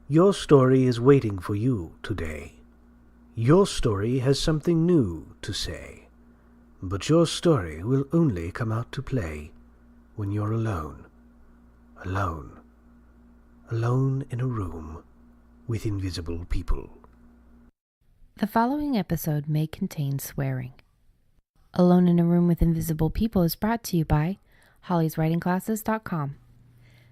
Your story is waiting for you today. Your story has something new to say. But your story will only come out to play when you're alone. Alone. Alone in a room with invisible people. The following episode may contain swearing. Alone in a Room with Invisible People is brought to you by hollyswritingclasses.com.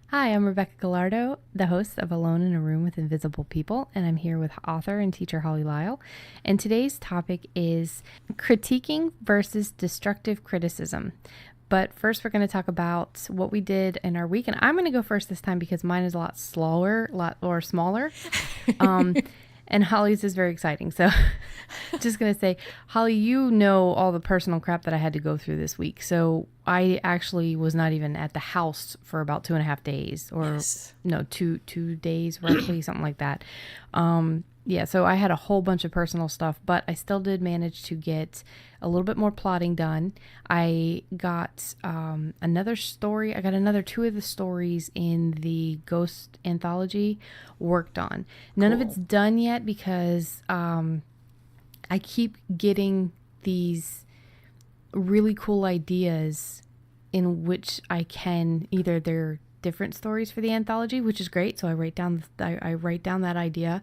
Hi, I'm Rebecca Galardo, the host of Alone in a Room with Invisible People, and I'm here with author and teacher Holly Lisle. And today's topic is critiquing versus destructive criticism. But first, we're going to talk about what we did in our week. And I'm going to go first this time because mine is a lot smaller. And Holly's is very exciting. So just going to say, Holly, you know all the personal crap that I had to go through this week. So I actually was not even at the house for about 2.5 days or two days, roughly, something like that. So I had a whole bunch of personal stuff, but I still did manage to get a little bit more plotting done. I got another story. I got another 2 of the stories in the Ghost anthology worked on. None of it's done yet because I keep getting these really cool ideas in which I can either they're different stories for the anthology, which is great. So I write down that idea.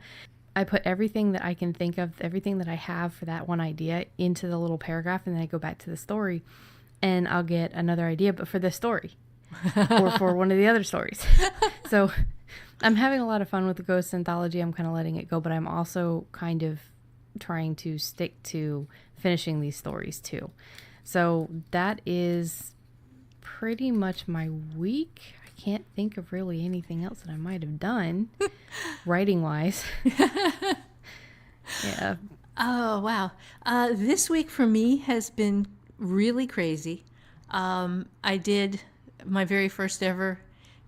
I put everything that I can think of, everything that I have for that one idea into the little paragraph, and then I go back to the story and I'll get another idea, but for this story or for one of the other stories. So I'm having a lot of fun with the Ghost anthology. I'm kind of letting it go, but I'm also kind of trying to stick to finishing these stories too. So that is pretty much my week. I can't think of really anything else that I might have done writing wise. Yeah. Oh, wow. This week for me has been really crazy. I did my very first ever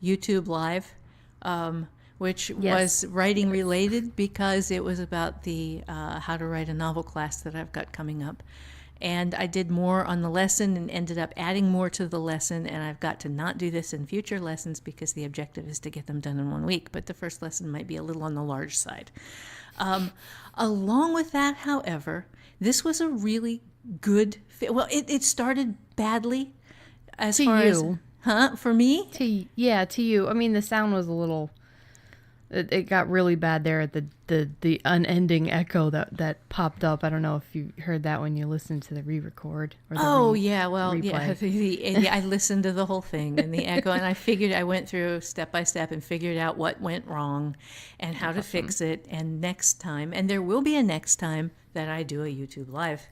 YouTube live, which was writing related because it was about the how to write a novel class that I've got coming up. And I did more on the lesson and ended up adding more to the lesson. And I've got to not do this in future lessons because the objective is to get them done in 1 week. But the first lesson might be a little on the large side. Along with that, however, this was a really good well, it started badly as to far you. as... For me? To you. I mean, the sound was a little... It got really bad there at the unending echo that popped up. I don't know if you heard that when you listened to the re-record. Or the replay. I listened to the whole thing and the echo, and I went through step by step and figured out what went wrong and how to fix it. And next time, and there will be a next time that I do a YouTube live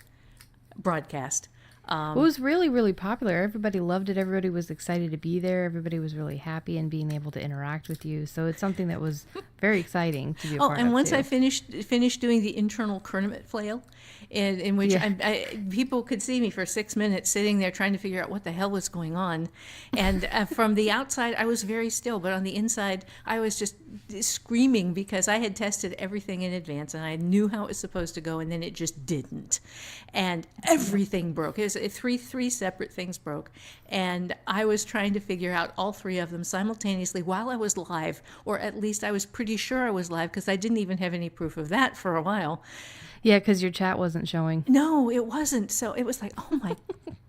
broadcast. It was really, really popular. Everybody loved it. Everybody was excited to be there. Everybody was really happy and being able to interact with you. So it's something that was very exciting to be a part of. And once too. I finished doing the internal tournament flail, in which people could see me for 6 minutes sitting there trying to figure out what the hell was going on. And from the outside, I was very still. But on the inside, I was just screaming because I had tested everything in advance and I knew how it was supposed to go, and then it just didn't. And everything broke. It was three separate things broke. And I was trying to figure out all 3 of them simultaneously while I was live, or at least I was pretty sure I was live because I didn't even have any proof of that for a while. Yeah, because your chat wasn't showing. No, it wasn't. So it was like, oh my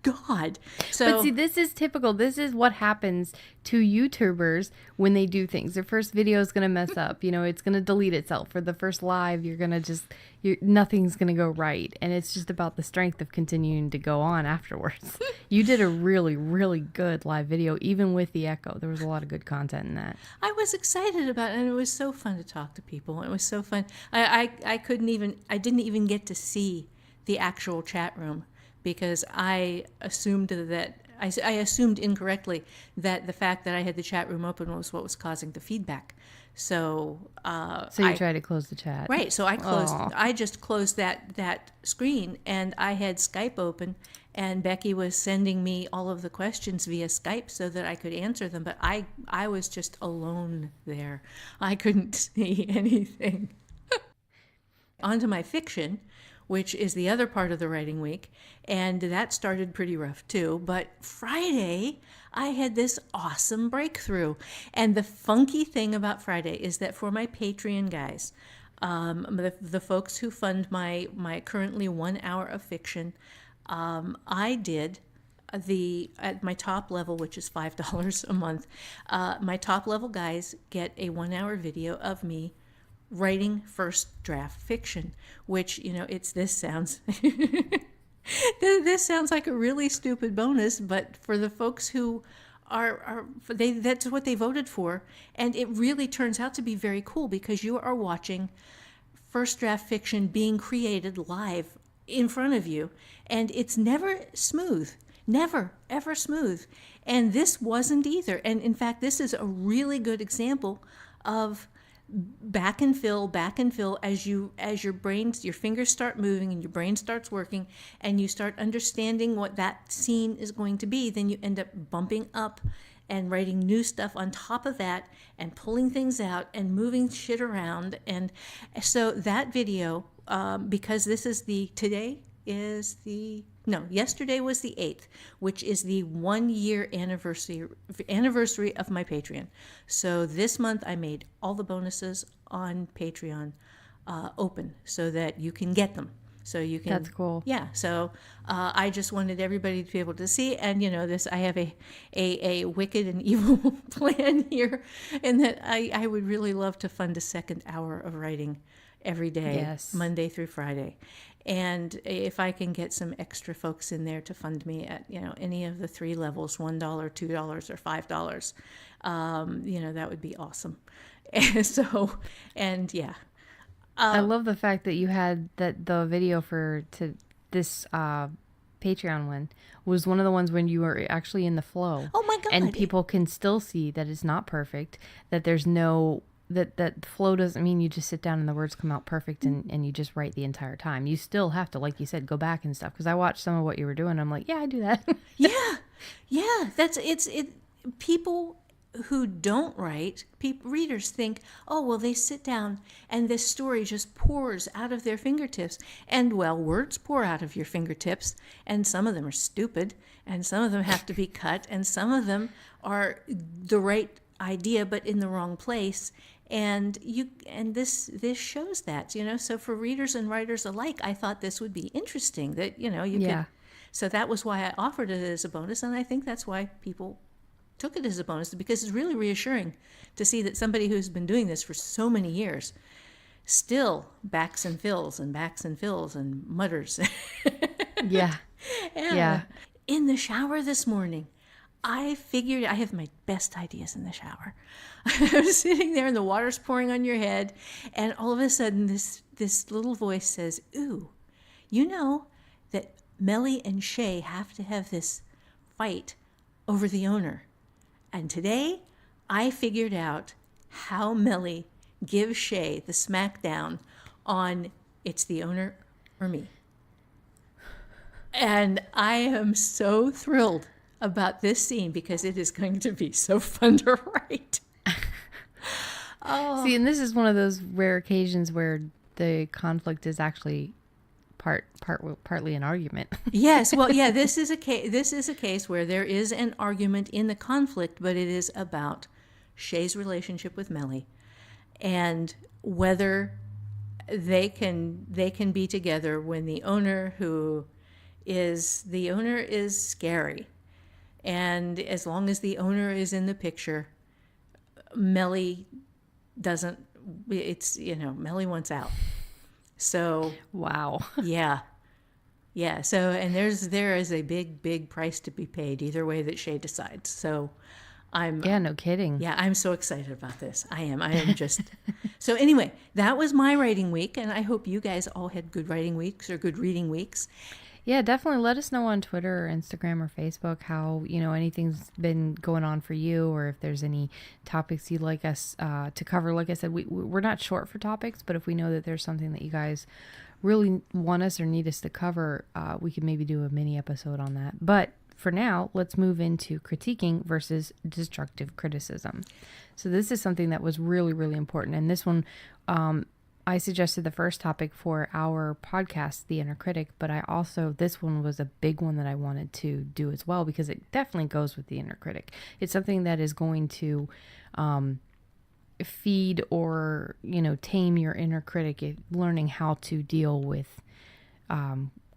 God. But see, this is typical. This is what happens to YouTubers when they do things. Their first video is going to mess up. It's going to delete itself. For the first live, you're going to nothing's going to go right. And it's just about the strength of continuing to go on afterwards. You did a really, really good live video, even with the echo. There was a lot of good content in that. I was excited about it, and it was so fun to talk to people. It was so fun. I didn't even get to see the actual chat room because I assumed incorrectly that the fact that I had the chat room open was what was causing the feedback. So you tried to close the chat. Right. So I just closed that screen, and I had Skype open, and Becky was sending me all of the questions via Skype so that I could answer them. But I was just alone there. I couldn't see anything. On to my fiction, which is the other part of the writing week, and that started pretty rough too. But Friday, I had this awesome breakthrough. And the funky thing about Friday is that for my Patreon guys, the folks who fund my currently 1 hour of fiction, I did at my top level, which is $5 a month. My top level guys get a 1 hour video of me writing first draft fiction, which, this sounds this sounds like a really stupid bonus, but for the folks who that's what they voted for, and it really turns out to be very cool because you are watching first draft fiction being created live in front of you, and it's never smooth. Never, ever smooth. And this wasn't either. And in fact, this is a really good example of back and fill as your fingers start moving and your brain starts working and you start understanding what that scene is going to be. Then you end up bumping up and writing new stuff on top of that and pulling things out and moving shit around. And so that video, because yesterday was the 8th, which is the 1 year anniversary of my Patreon. So this month I made all the bonuses on Patreon open so that you can get them. So you can. That's cool. Yeah. So I just wanted everybody to be able to see, and I have a wicked and evil plan here, in that I would really love to fund a second hour of writing every day, yes, Monday through Friday. And if I can get some extra folks in there to fund me at, any of the 3 levels, $1, $2, or $5, that would be awesome. I love the fact that you had the video this Patreon one was one of the ones when you were actually in the flow. Oh my God. And people can still see that it's not perfect, that there's no... That flow doesn't mean you just sit down and the words come out perfect and you just write the entire time. You still have to, like you said, go back and stuff. Because I watched some of what you were doing. I'm like, yeah, I do that. Yeah. People who don't write, readers think, oh, well, they sit down and this story just pours out of their fingertips. And, well, words pour out of your fingertips, and some of them are stupid, and some of them have to be cut, and some of them are the right idea but in the wrong place. And this shows that, so for readers and writers alike, I thought this would be interesting, that, you could. So that was why I offered it as a bonus. And I think that's why people took it as a bonus, because it's really reassuring to see that somebody who's been doing this for so many years still backs and fills and mutters. Yeah. In the shower this morning, I figured I have my best ideas in the shower. I was sitting there and the water's pouring on your head, and all of a sudden this little voice says, ooh, you know that Melly and Shay have to have this fight over the owner. And today I figured out how Melly gives Shay the smackdown on it's the owner or me. And I am so thrilled about this scene because it is going to be so fun to write. See, and this is one of those rare occasions where the conflict is actually partly an argument. Yes, well, yeah, this is a case where there is an argument in the conflict, but it is about Shay's relationship with Melly and whether they can be together when the owner is scary. And as long as the owner is in the picture, Melly Melly wants out. So wow. Yeah. So, and there is a big price to be paid either way that Shay decides. So no kidding. Yeah, I'm so excited about this. I am just. So anyway, that was my writing week, and I hope you guys all had good writing weeks or good reading weeks. Yeah, definitely let us know on Twitter or Instagram or Facebook how, anything's been going on for you, or if there's any topics you'd like us to cover. Like I said, we're not short for topics, but if we know that there's something that you guys really want us or need us to cover, we could maybe do a mini episode on that. But for now, let's move into critiquing versus destructive criticism. So this is something that was really, really important. And this one, I suggested the first topic for our podcast, The Inner Critic, but this one was a big one that I wanted to do as well, because it definitely goes with the inner critic. It's something that is going to feed or, tame your inner critic, learning how to deal with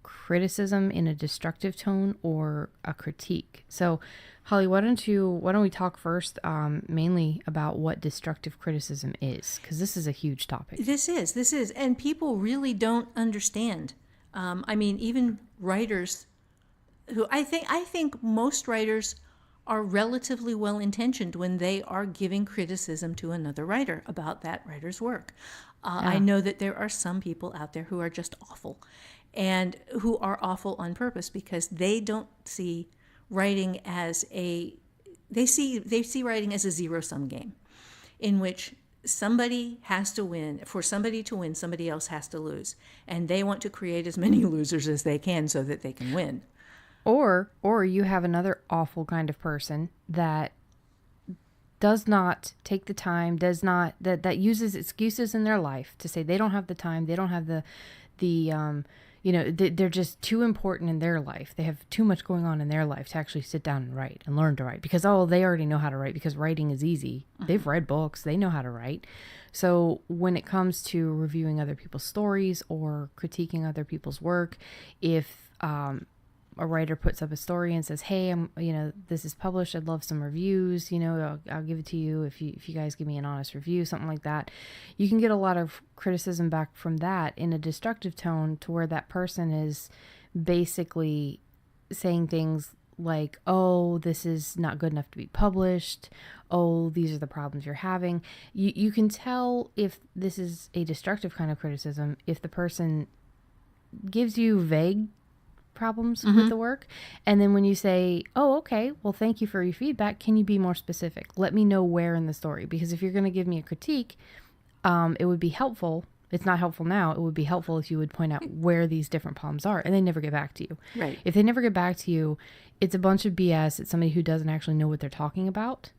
criticism in a destructive tone or a critique. So, Holly, why don't we talk first mainly about what destructive criticism is, because this is a huge topic. This is, and people really don't understand. Even writers who I think most writers are relatively well intentioned when they are giving criticism to another writer about that writer's work. I know that there are some people out there who are just awful, and who are awful on purpose because they don't see writing as they see writing as a zero-sum game in which somebody has to win. For somebody to win, somebody else has to lose, and they want to create as many losers as they can so that they can win. Or you have another awful kind of person that does not take the time, that uses excuses in their life to say they don't have the time, they don't have they're just too important in their life. They have too much going on in their life to actually sit down and write and learn to write, because, they already know how to write because writing is easy. They've read books. They know how to write. So when it comes to reviewing other people's stories or critiquing other people's work, if a writer puts up a story and says, hey, this is published, I'd love some reviews, I'll give it to you if you guys give me an honest review, something like that. You can get a lot of criticism back from that in a destructive tone, to where that person is basically saying things like, oh, this is not good enough to be published. Oh, these are the problems you're having. You can tell if this is a destructive kind of criticism if the person gives you vague problems with the work, and then when you say, oh, okay, well, thank you for your feedback, can you be more specific? Let me know where in the story, because if you're going to give me a critique, it would be helpful. It's not helpful now. It would be helpful if you would point out where these different problems are, and they never get back to you. Right. If they never get back to you, it's a bunch of BS. It's somebody who doesn't actually know what they're talking about,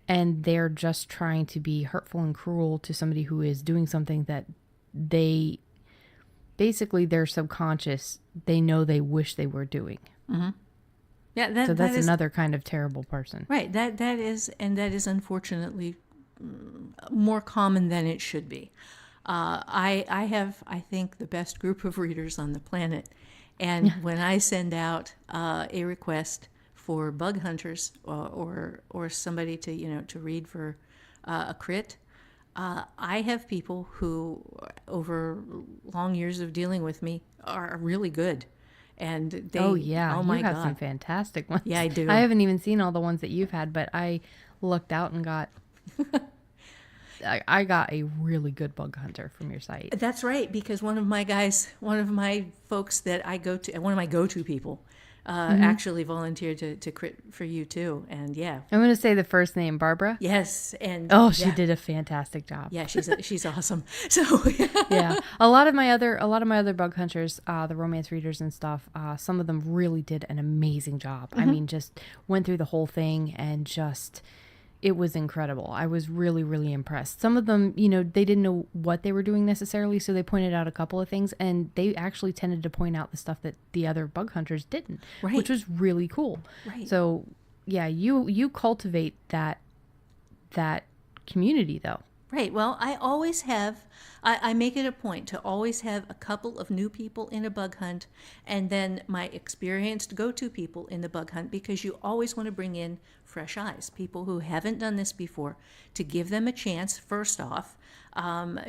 and they're just trying to be hurtful and cruel to somebody who is doing something that basically their subconscious, they know they wish they were doing. Mm-hmm. Yeah, so that's another kind of terrible person. Right. That is unfortunately more common than it should be. I have, I think, the best group of readers on the planet, and when I send out a request for bug hunters or somebody to read for a crit, I have people who, over long years of dealing with me, are really good. And they, you have some fantastic ones. Yeah, I do. I haven't even seen all the ones that you've had, but I looked out and got, I got a really good bug hunter from your site. That's right, because one of my folks that I go to, one of my go-to people, actually volunteered to crit for you too, and yeah. I'm going to say the first name, Barbara. Yes, and she did a fantastic job. Yeah, she's awesome. So yeah, a lot of my other bug hunters, the romance readers and stuff, some of them really did an amazing job. I mean, just went through the whole thing and just. It was incredible. I was really, really impressed. Some of them, they didn't know what they were doing necessarily, so they pointed out a couple of things, and they actually tended to point out the stuff that the other bug hunters didn't, which was really cool. Right. So, yeah, you cultivate that community, though. Right. Well, I always have, I make it a point to always have a couple of new people in a bug hunt, and then my experienced go-to people in the bug hunt, because you always want to bring in fresh eyes, people who haven't done this before, to give them a chance, first off,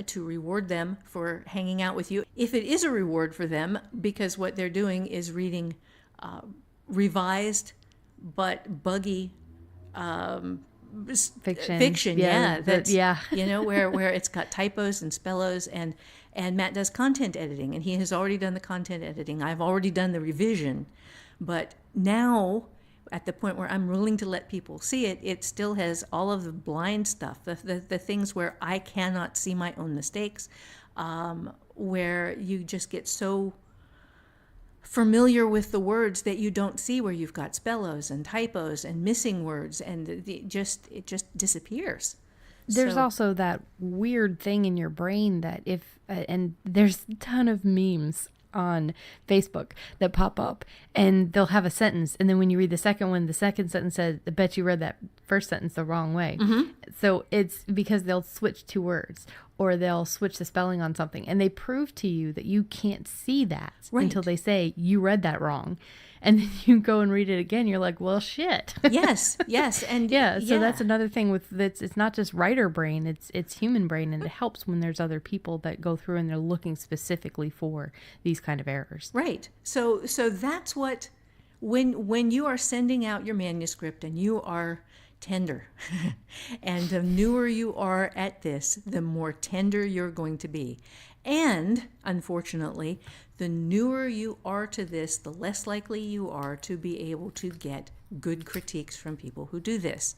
to reward them for hanging out with you. If it is a reward for them, because what they're doing is reading revised but buggy fiction, yeah, that's where it's got typos and spellos, and Matt does content editing, and he has already done the content editing. I've already done the revision, but now at the point where I'm willing to let people see it, it still has all of the blind stuff, the things where I cannot see my own mistakes, where you just get so familiar with the words that you don't see where you've got spellos and typos and missing words, and it just disappears. There's So- also that weird thing in your brain that and there's a ton of memes on Facebook that pop up, and they'll have a sentence, and then when you read the second one, the second sentence says, I bet you read that first sentence the wrong way. So it's because they'll switch two words, or they'll switch the spelling on something, and they prove to you that you can't see that until they say you read that wrong. And then you go and read it again. You're like, well, shit. Yes. And So that's another thing with this. It's not just writer brain, it's human brain. And it helps when there's other people that go through and they're looking specifically for these kind of errors. Right. So that's what, when you are sending out your manuscript and you are tender, and the newer you are at this, the more tender you're going to be. And unfortunately, the newer you are to this, the less likely you are to be able to get good critiques from people who do this.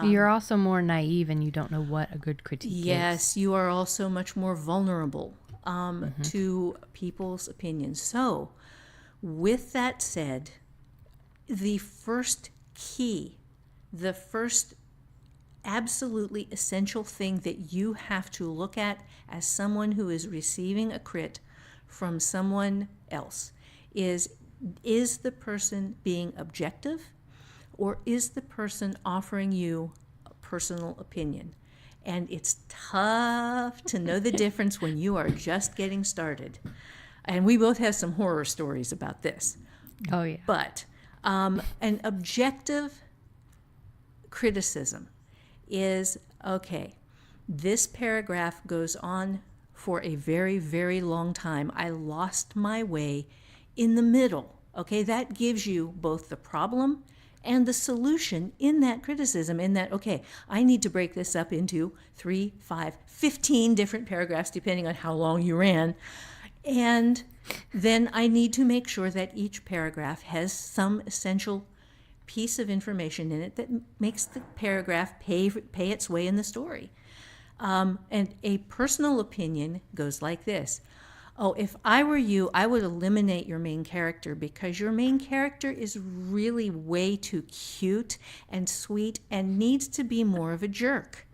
You're also more naive and you don't know what a good critique is. Yes, you are also much more vulnerable to people's opinions. So, with that said, the first key, the first absolutely essential thing that you have to look at as someone who is receiving a crit from someone else is the person being objective, or is the person offering you a personal opinion? And it's tough to know the difference when you are just getting started. And we both have some horror stories about this. Oh, yeah. But an objective criticism is, okay, this paragraph goes on for a very, very long time. I lost my way in the middle. Okay, that gives you both the problem and the solution in that criticism, in that, okay, I need to break this up into 3, 5, 15 different paragraphs, depending on how long you ran. And then I need to make sure that each paragraph has some essential piece of information in it that makes the paragraph pay its way in the story. And a personal opinion goes like this. Oh, if I were you, I would eliminate your main character, because your main character is really way too cute and sweet and needs to be more of a jerk.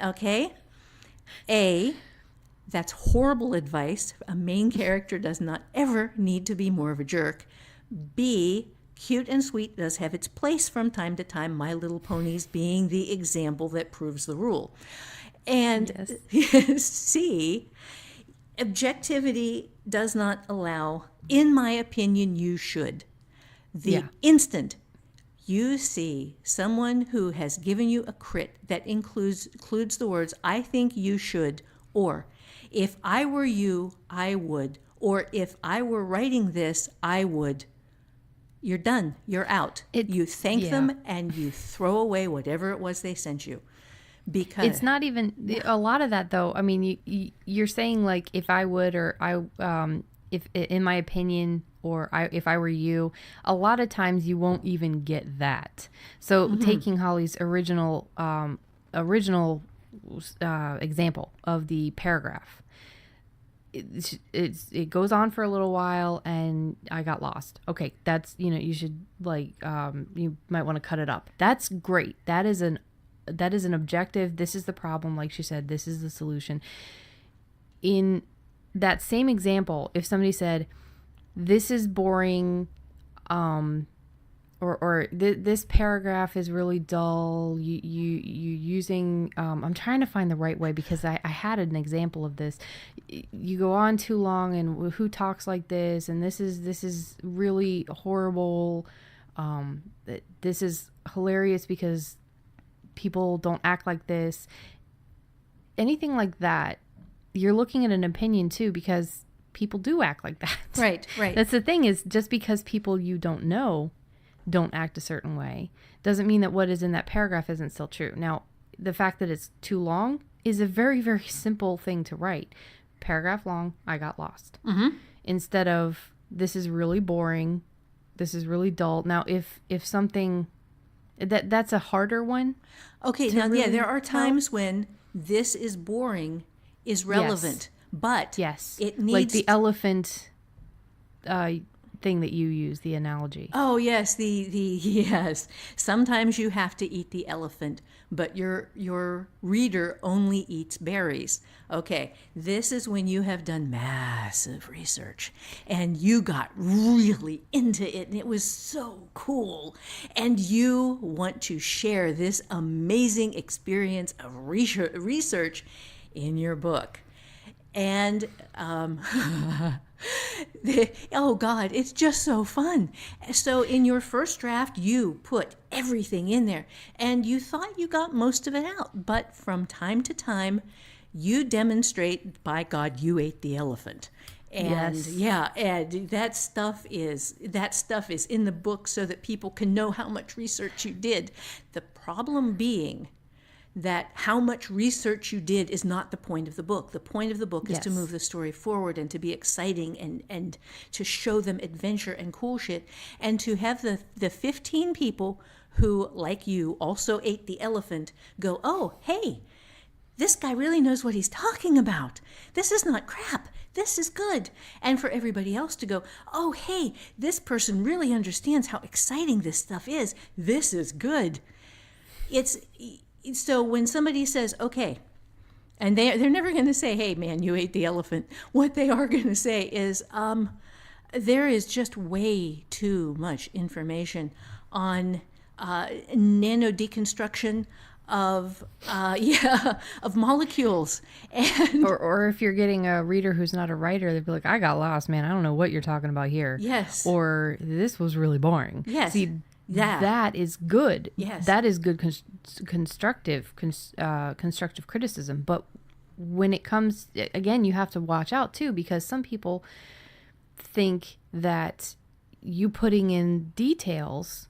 Okay? That's horrible advice. A main character does not ever need to be more of a jerk. B, cute and sweet does have its place from time to time, My Little Ponies being the example that proves the rule. And yes. C, objectivity does not allow, in my opinion, you should. The instant you see someone who has given you a crit that includes the words, I think you should, or if I were you, I would, or if I were writing this, I would, you're done. You're out. You thank them and you throw away whatever it was they sent you. Because it's not even a lot of that, though. I mean, you're saying like, if I would, or if in my opinion, or if I were you, a lot of times you won't even get that. So taking Holly's original example of the paragraph, it goes on for a little while and I got lost. Okay, that's, you should you might want to cut it up. That's great. That is an objective. This is the problem. Like she said, this is the solution. In that same example, if somebody said, this is boring, or this paragraph is really dull, you using, I'm trying to find the right way, because I had an example of this. You go on too long, and who talks like this, and this is really horrible. This is hilarious because people don't act like this. Anything like that, you're looking at an opinion too, because people do act like that. Right. That's the thing, is just because people you don't know don't act a certain way doesn't mean that what is in that paragraph isn't still true. Now, the fact that it's too long is a very, very simple thing to write. Paragraph long, I got lost. Instead of, this is really boring, this is really dull. Now, if something that's a harder one. Okay, now really, there are times when this is boring is relevant, but yes, it needs, like the elephant thing that you use, the analogy. Oh yes, the yes. Sometimes you have to eat the elephant, but your reader only eats berries. Okay, this is when you have done massive research and you got really into it and it was so cool. And you want to share this amazing experience of research in your book. And oh God, it's just so fun. So in your first draft, you put everything in there and you thought you got most of it out. But from time to time, you demonstrate, by God, you ate the elephant. And Yes. yeah, and that stuff is in the book so that people can know how much research you did. The problem being that how much research you did is not the point of the book. The point of the book is to Yes. move the story forward and to be exciting and to show them adventure and cool shit. And to have the 15 people who, like you, also ate the elephant go, oh, hey, this guy really knows what he's talking about. This is not crap. This is good. And for everybody else to go, oh, hey, this person really understands how exciting this stuff is. This is good. So when somebody says, okay, and they're never going to say, hey, man, you ate the elephant. What they are going to say is, there is just way too much information on nano deconstruction of molecules. And Or if you're getting a reader who's not a writer, they'd be like, I got lost, man. I don't know what you're talking about here. Yes. Or this was really boring. Yes. See, that is good. Yes. That is good constructive criticism. But when it comes, again, you have to watch out too, because some people think that you putting in details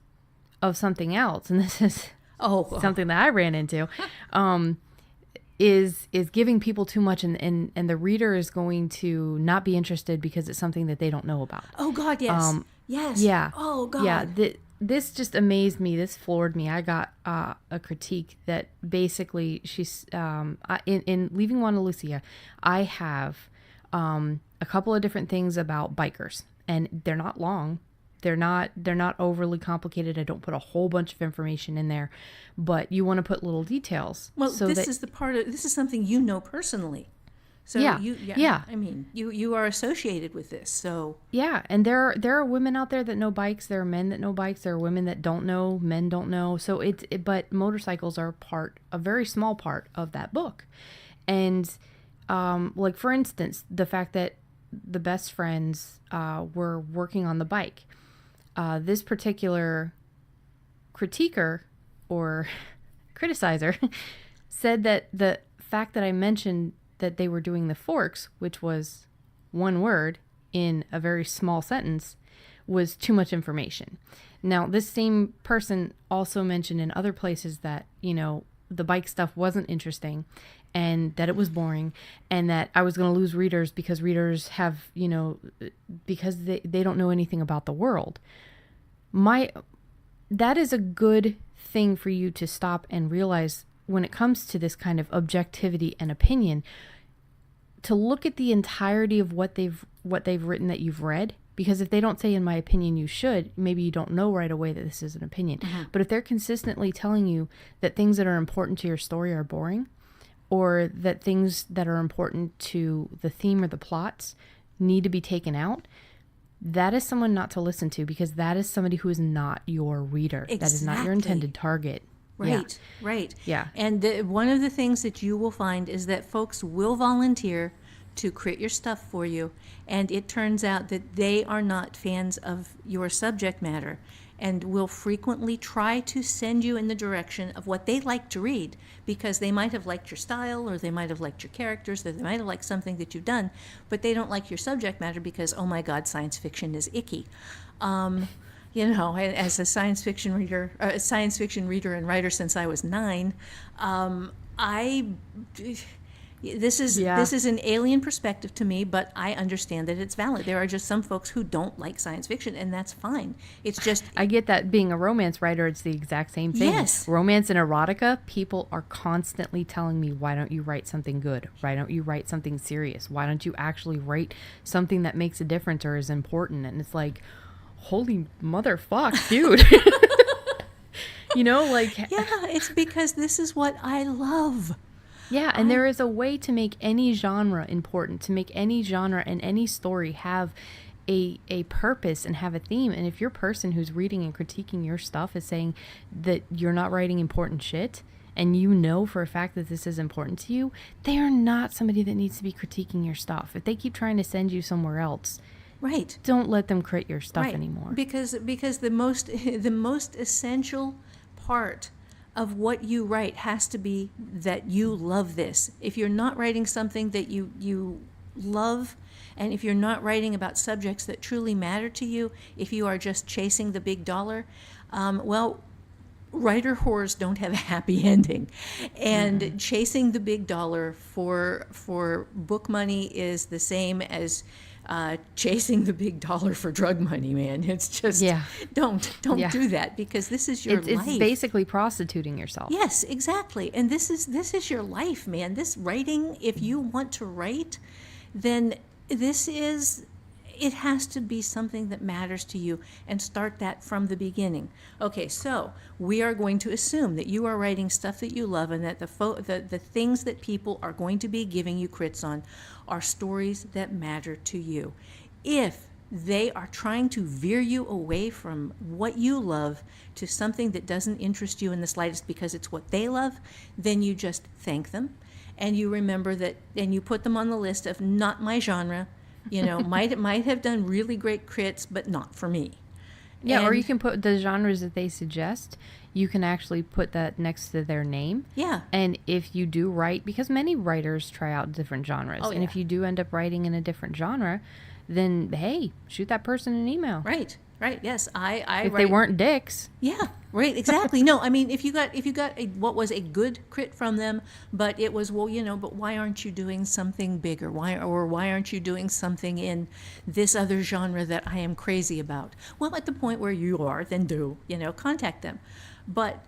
of something else, and this is something that I ran into, is giving people too much, and the reader is going to not be interested because it's something that they don't know about. Oh God, yes. Yes. Yeah. Oh God. Yeah. This just amazed me. This floored me. I got a critique that basically she's in Leaving Juana Lucia, I have a couple of different things about bikers, and they're not long. They're not overly complicated. I don't put a whole bunch of information in there, but you want to put little details. Well, so this is something you know personally. So Yeah. I mean, you are associated with this. So yeah, and there are women out there that know bikes. There are men that know bikes. There are women that don't know. Men don't know. So but motorcycles are a very small part of that book, and like for instance, the fact that the best friends were working on the bike. This particular critiquer or criticizer said that the fact that I mentioned that they were doing the forks, which was one word in a very small sentence, was too much information. Now, this same person also mentioned in other places that, the bike stuff wasn't interesting and that it was boring and that I was going to lose readers because readers have, because they don't know anything about the world. That is a good thing for you to stop and realize when it comes to this kind of objectivity and opinion, to look at the entirety of what they've written that you've read. Because if they don't say, in my opinion, you should, maybe you don't know right away that this is an opinion. Mm-hmm. But if they're consistently telling you that things that are important to your story are boring, or that things that are important to the theme or the plots need to be taken out, that is someone not to listen to, because that is somebody who is not your reader. Exactly. That is not your intended target. Right, yeah. Right. Yeah. And one of the things that you will find is that folks will volunteer to create your stuff for you, and it turns out that they are not fans of your subject matter and will frequently try to send you in the direction of what they like to read, because they might have liked your style, or they might have liked your characters, or they might have liked something that you've done, but they don't like your subject matter because, oh my God, science fiction is icky. As a science fiction reader and writer since I was 9, This is an alien perspective to me, but I understand that it's valid. There are just some folks who don't like science fiction, and that's fine. It's just I get that being a romance writer, it's the exact same thing. Yes. Romance and erotica, people are constantly telling me, why don't you write something good? Why don't you write something serious? Why don't you actually write something that makes a difference or is important? And it's like, holy motherfuck, dude. You know, like... Yeah, it's because this is what I love. Yeah, and there is a way to make any genre important, to make any genre and any story have a purpose and have a theme. And if your person who's reading and critiquing your stuff is saying that you're not writing important shit, and you know for a fact that this is important to you, they are not somebody that needs to be critiquing your stuff. If they keep trying to send you somewhere else, right, don't let them crit your stuff anymore. Because the most essential part of what you write has to be that you love this. If you're not writing something that you love, and if you're not writing about subjects that truly matter to you, if you are just chasing the big dollar, well, writer whores don't have a happy ending. And chasing the big dollar for book money is the same as chasing the big dollar for drug money, man. It's just, don't do that, because this is your life. It's basically prostituting yourself. Yes, exactly. And this is your life, man. This writing, if you want to write, then it has to be something that matters to you, and start that from the beginning. Okay, so we are going to assume that you are writing stuff that you love, and that the things that people are going to be giving you crits on are stories that matter to you. If they are trying to veer you away from what you love to something that doesn't interest you in the slightest because it's what they love, then you just thank them, and you remember that, and you put them on the list of not my genre. You know, might have done really great crits, but not for me. Yeah, or you can put the genres that they suggest. You can actually put that next to their name. Yeah. And if you do write, because many writers try out different genres. Oh, and if you do end up writing in a different genre, then, hey, shoot that person an email. Right. Yes, if they weren't dicks. Yeah, right, exactly. No, I mean, if you got what was a good crit from them, but it was, well, you know, but why aren't you doing something bigger? Why aren't you doing something in this other genre that I am crazy about? Well, at the point where you are, then contact them. But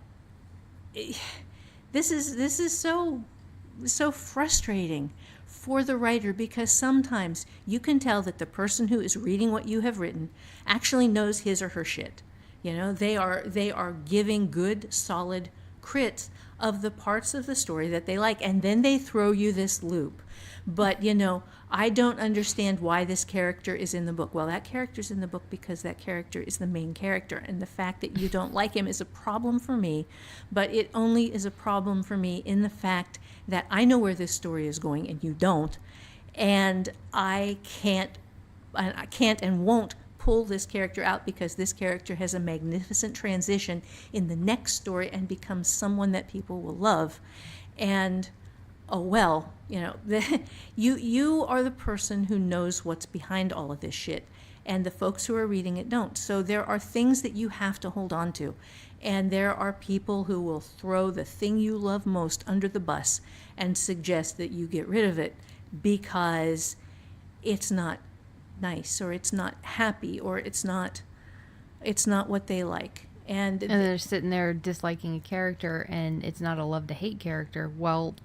this is so frustrating for the writer, because sometimes you can tell that the person who is reading what you have written actually knows his or her shit. You know, they are giving good, solid crits of the parts of the story that they like, and then they throw you this loop. But, I don't understand why this character is in the book. Well, that character's in the book because that character is the main character, and the fact that you don't like him is a problem for me, but it only is a problem for me in the fact that I know where this story is going and you don't, and I can't and won't pull this character out, because this character has a magnificent transition in the next story and becomes someone that people will love. And you are the person who knows what's behind all of this shit, and the folks who are reading it don't. So there are things that you have to hold on to, and there are people who will throw the thing you love most under the bus and suggest that you get rid of it because it's not nice, or it's not happy, or it's not what they like. And they're sitting there disliking a character, and it's not a love to hate character. Well,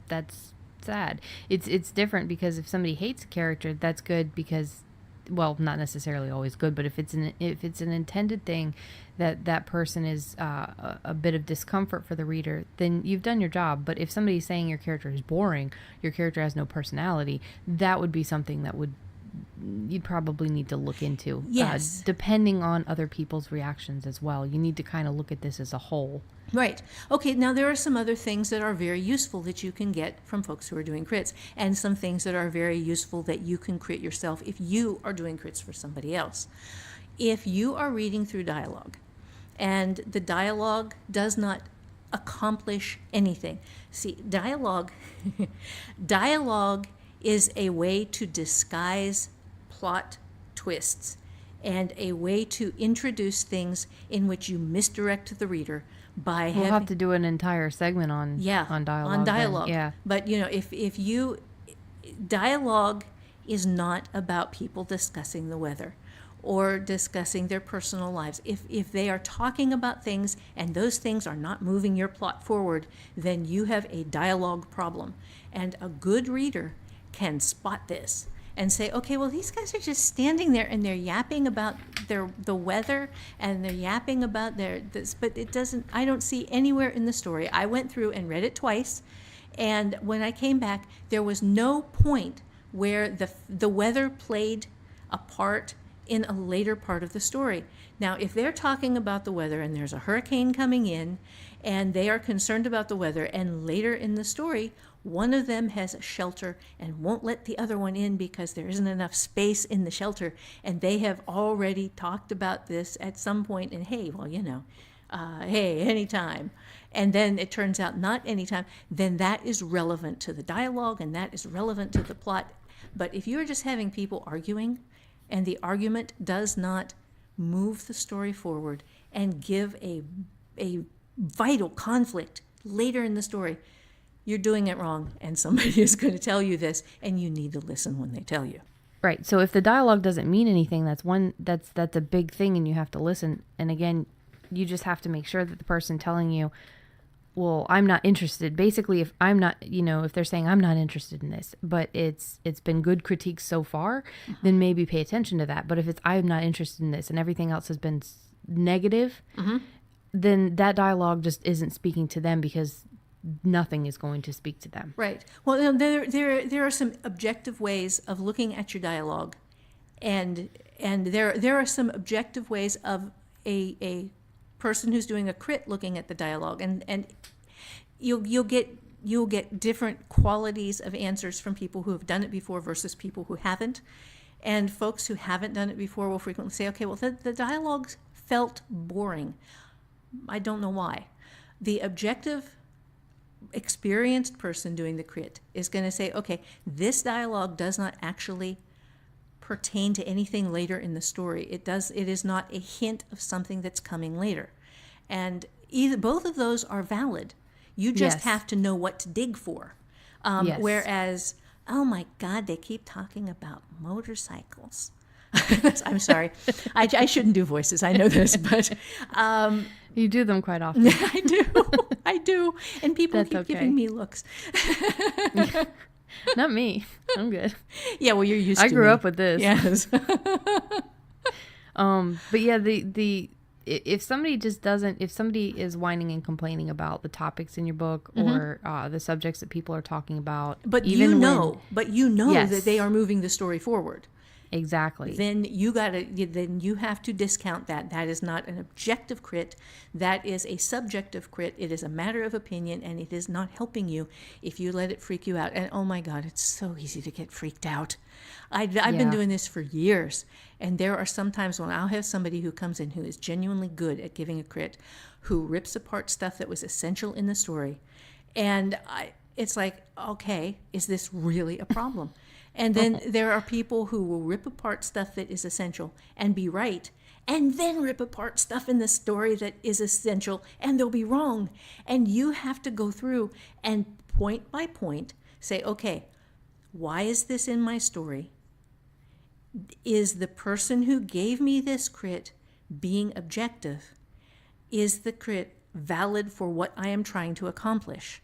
that's sad. It's different, because if somebody hates a character, that's good, because, well, not necessarily always good, but if it's an intended thing that person is a bit of discomfort for the reader, then you've done your job. But if somebody's saying your character is boring, your character has no personality, that would be something that you'd probably need to look into. Yes. Depending on other people's reactions as well. You need to kind of look at this as a whole. Right. Okay, now there are some other things that are very useful that you can get from folks who are doing crits, and some things that are very useful that you can crit yourself if you are doing crits for somebody else. If you are reading through dialogue, and the dialogue does not accomplish anything. See, dialogue is a way to disguise plot twists, and a way to introduce things in which you misdirect the reader, by We'll have to do an entire segment on dialogue. On dialogue. Then. Yeah. But, if you, dialogue is not about people discussing the weather or discussing their personal lives. If they are talking about things and those things are not moving your plot forward, then you have a dialogue problem. And a good reader can spot this and say, okay, well, these guys are just standing there and they're yapping about the weather and they're yapping about this, but I don't see anywhere in the story. I went through and read it twice, and when I came back, there was no point where the weather played a part in a later part of the story. Now, if they're talking about the weather and there's a hurricane coming in and they are concerned about the weather, and later in the story, one of them has a shelter and won't let the other one in because there isn't enough space in the shelter, and they have already talked about this at some point, and hey, well, hey, anytime. And then it turns out not anytime, then that is relevant to the dialogue and that is relevant to the plot. But if you're just having people arguing and the argument does not move the story forward and give a vital conflict later in the story, you're doing it wrong, and somebody is going to tell you this, and you need to listen when they tell you. Right. So if the dialogue doesn't mean anything, that's a big thing, and you have to listen. And again, you just have to make sure that the person telling you, well, I'm not interested. Basically, if I'm not, if they're saying I'm not interested in this, but it's been good critiques so far, then maybe pay attention to that. But if it's I'm not interested in this and everything else has been negative, then that dialogue just isn't speaking to them, because nothing is going to speak to them. Right. Well, there are some objective ways of looking at your dialogue, and there are some objective ways of a person who's doing a crit looking at the dialogue, and you'll get different qualities of answers from people who have done it before versus people who haven't. And folks who haven't done it before will frequently say, okay, well, the dialogue felt boring. I don't know why. The objective, experienced person doing the crit is going to say, okay, this dialogue does not actually pertain to anything later in the story. It is not a hint of something that's coming later. And both of those are valid. You just have to know what to dig for. Whereas, oh my God, they keep talking about motorcycles. I'm sorry. I shouldn't do voices. I know this, but you do them quite often. I do. And people keep giving me looks. Not me. I'm good. Yeah, well, you're used to I grew up with this. Yes. But yeah, if somebody is whining and complaining about the topics in your book or the subjects that people are talking about, but you know that they are moving the story forward. Exactly. Then you have to discount that. That is not an objective crit. That is a subjective crit. It is a matter of opinion, and it is not helping you if you let it freak you out. And oh my God, it's so easy to get freaked out. I've been doing this for years, and there are some times when I'll have somebody who comes in who is genuinely good at giving a crit, who rips apart stuff that was essential in the story, and it's like, okay, is this really a problem? And then there are people who will rip apart stuff that is essential and be right, and then rip apart stuff in the story that is essential and they'll be wrong. And you have to go through and point by point say, okay, why is this in my story? Is the person who gave me this crit being objective? Is the crit valid for what I am trying to accomplish?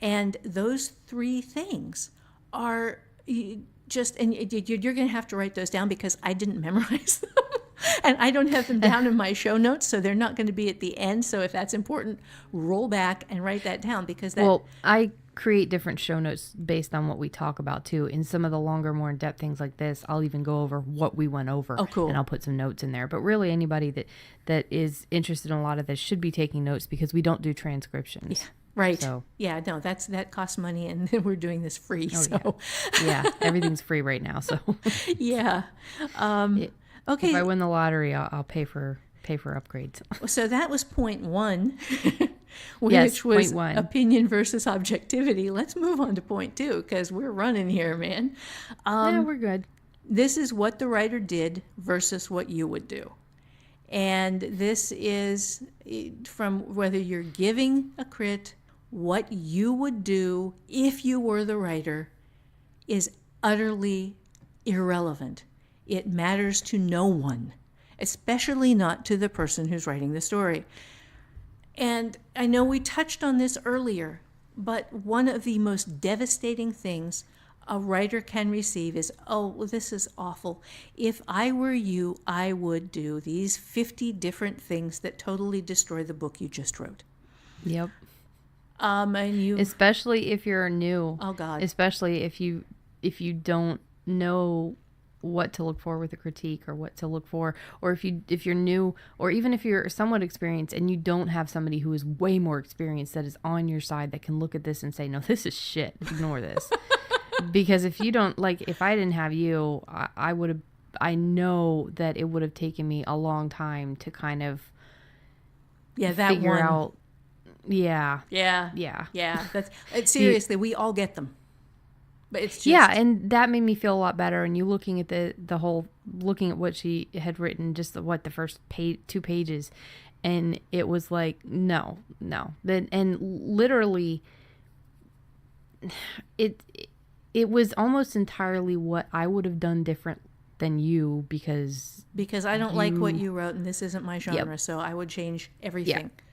And those three things are and you're going to have to write those down, because I didn't memorize them and I don't have them down in my show notes, so they're not going to be at the end. So if that's important, roll back and write that down, because I create different show notes based on what we talk about too. In some of the longer, more in-depth things like this, I'll even go over what we went over. Oh, cool. And I'll put some notes in there. But really, anybody that is interested in a lot of this should be taking notes, because we don't do transcriptions. Yeah. Right. So, yeah, no, that costs money, and we're doing this free. Yeah, everything's free right now. So yeah. Okay. If I win the lottery, I'll pay for upgrades. So that was point one, which was point one. Opinion versus objectivity. Let's move on to point two, because we're running here, man. Yeah, we're good. This is what the writer did versus what you would do. And this is from whether you're giving a crit, what you would do if you were the writer is utterly irrelevant. It matters to no one, especially not to the person who's writing the story. And I know we touched on this earlier, but one of the most devastating things a writer can receive is, oh, well, this is awful. If I were you, I would do these 50 different things that totally destroy the book you just wrote. Yep. And you, especially if you're new. Oh God. Especially if you don't know what to look for with a critique, or what to look for, or if you're new, or even if you're somewhat experienced and you don't have somebody who is way more experienced that is on your side that can look at this and say, no, this is shit, ignore this. Because if you don't, like, if I didn't have you, I know that it would have taken me a long time to kind of figure out. Yeah. That's seriously, we all get them. But it's just... Yeah, and that made me feel a lot better. And you looking at the whole, looking at what she had written, just the first 2 pages, and it was like, no. Then, and literally, it was almost entirely what I would have done different than you, because I don't like what you wrote, and this isn't my genre, so I would change everything. Yeah.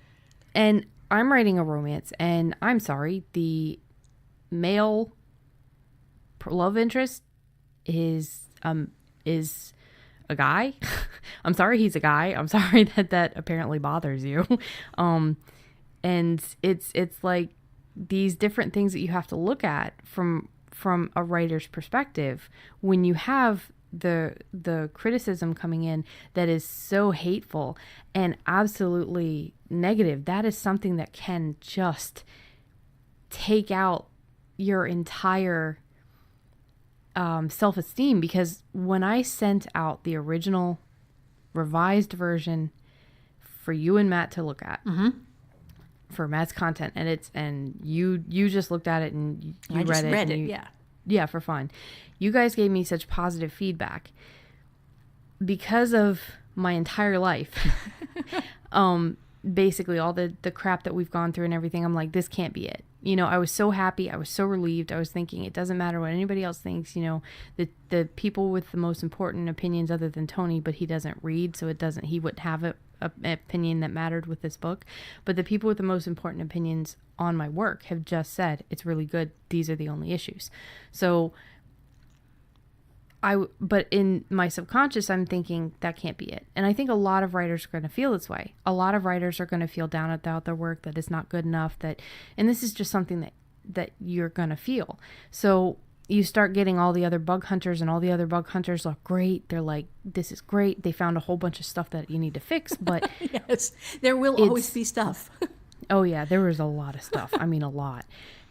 And I'm writing a romance, and I'm sorry, the male love interest is a guy. I'm sorry he's a guy. I'm sorry that apparently bothers you. And it's like these different things that you have to look at from a writer's perspective when you have the criticism coming in that is so hateful and absolutely negative. That is something that can just take out your entire self-esteem, because when I sent out the original revised version for you and Matt to look at, for Matt's content, and you just looked at it and you I just read it, yeah, for fun. You guys gave me such positive feedback because of my entire life. Basically all the crap that we've gone through and everything. I'm like, this can't be it. You know, I was so happy. I was so relieved. I was thinking, it doesn't matter what anybody else thinks. You know, the people with the most important opinions other than Tony, but he doesn't read, so he wouldn't have an opinion that mattered with this book. But the people with the most important opinions on my work have just said, it's really good. These are the only issues. So but in my subconscious, I'm thinking that can't be it. And I think a lot of writers are going to feel this way. A lot of writers are going to feel down about their work, that it's not good enough, and this is just something that you're going to feel. So you start getting all the other bug hunters, and all the other bug hunters look great. They're like, this is great. They found a whole bunch of stuff that you need to fix, but yes, there will always be stuff. Oh yeah, there was a lot of stuff. I mean, a lot.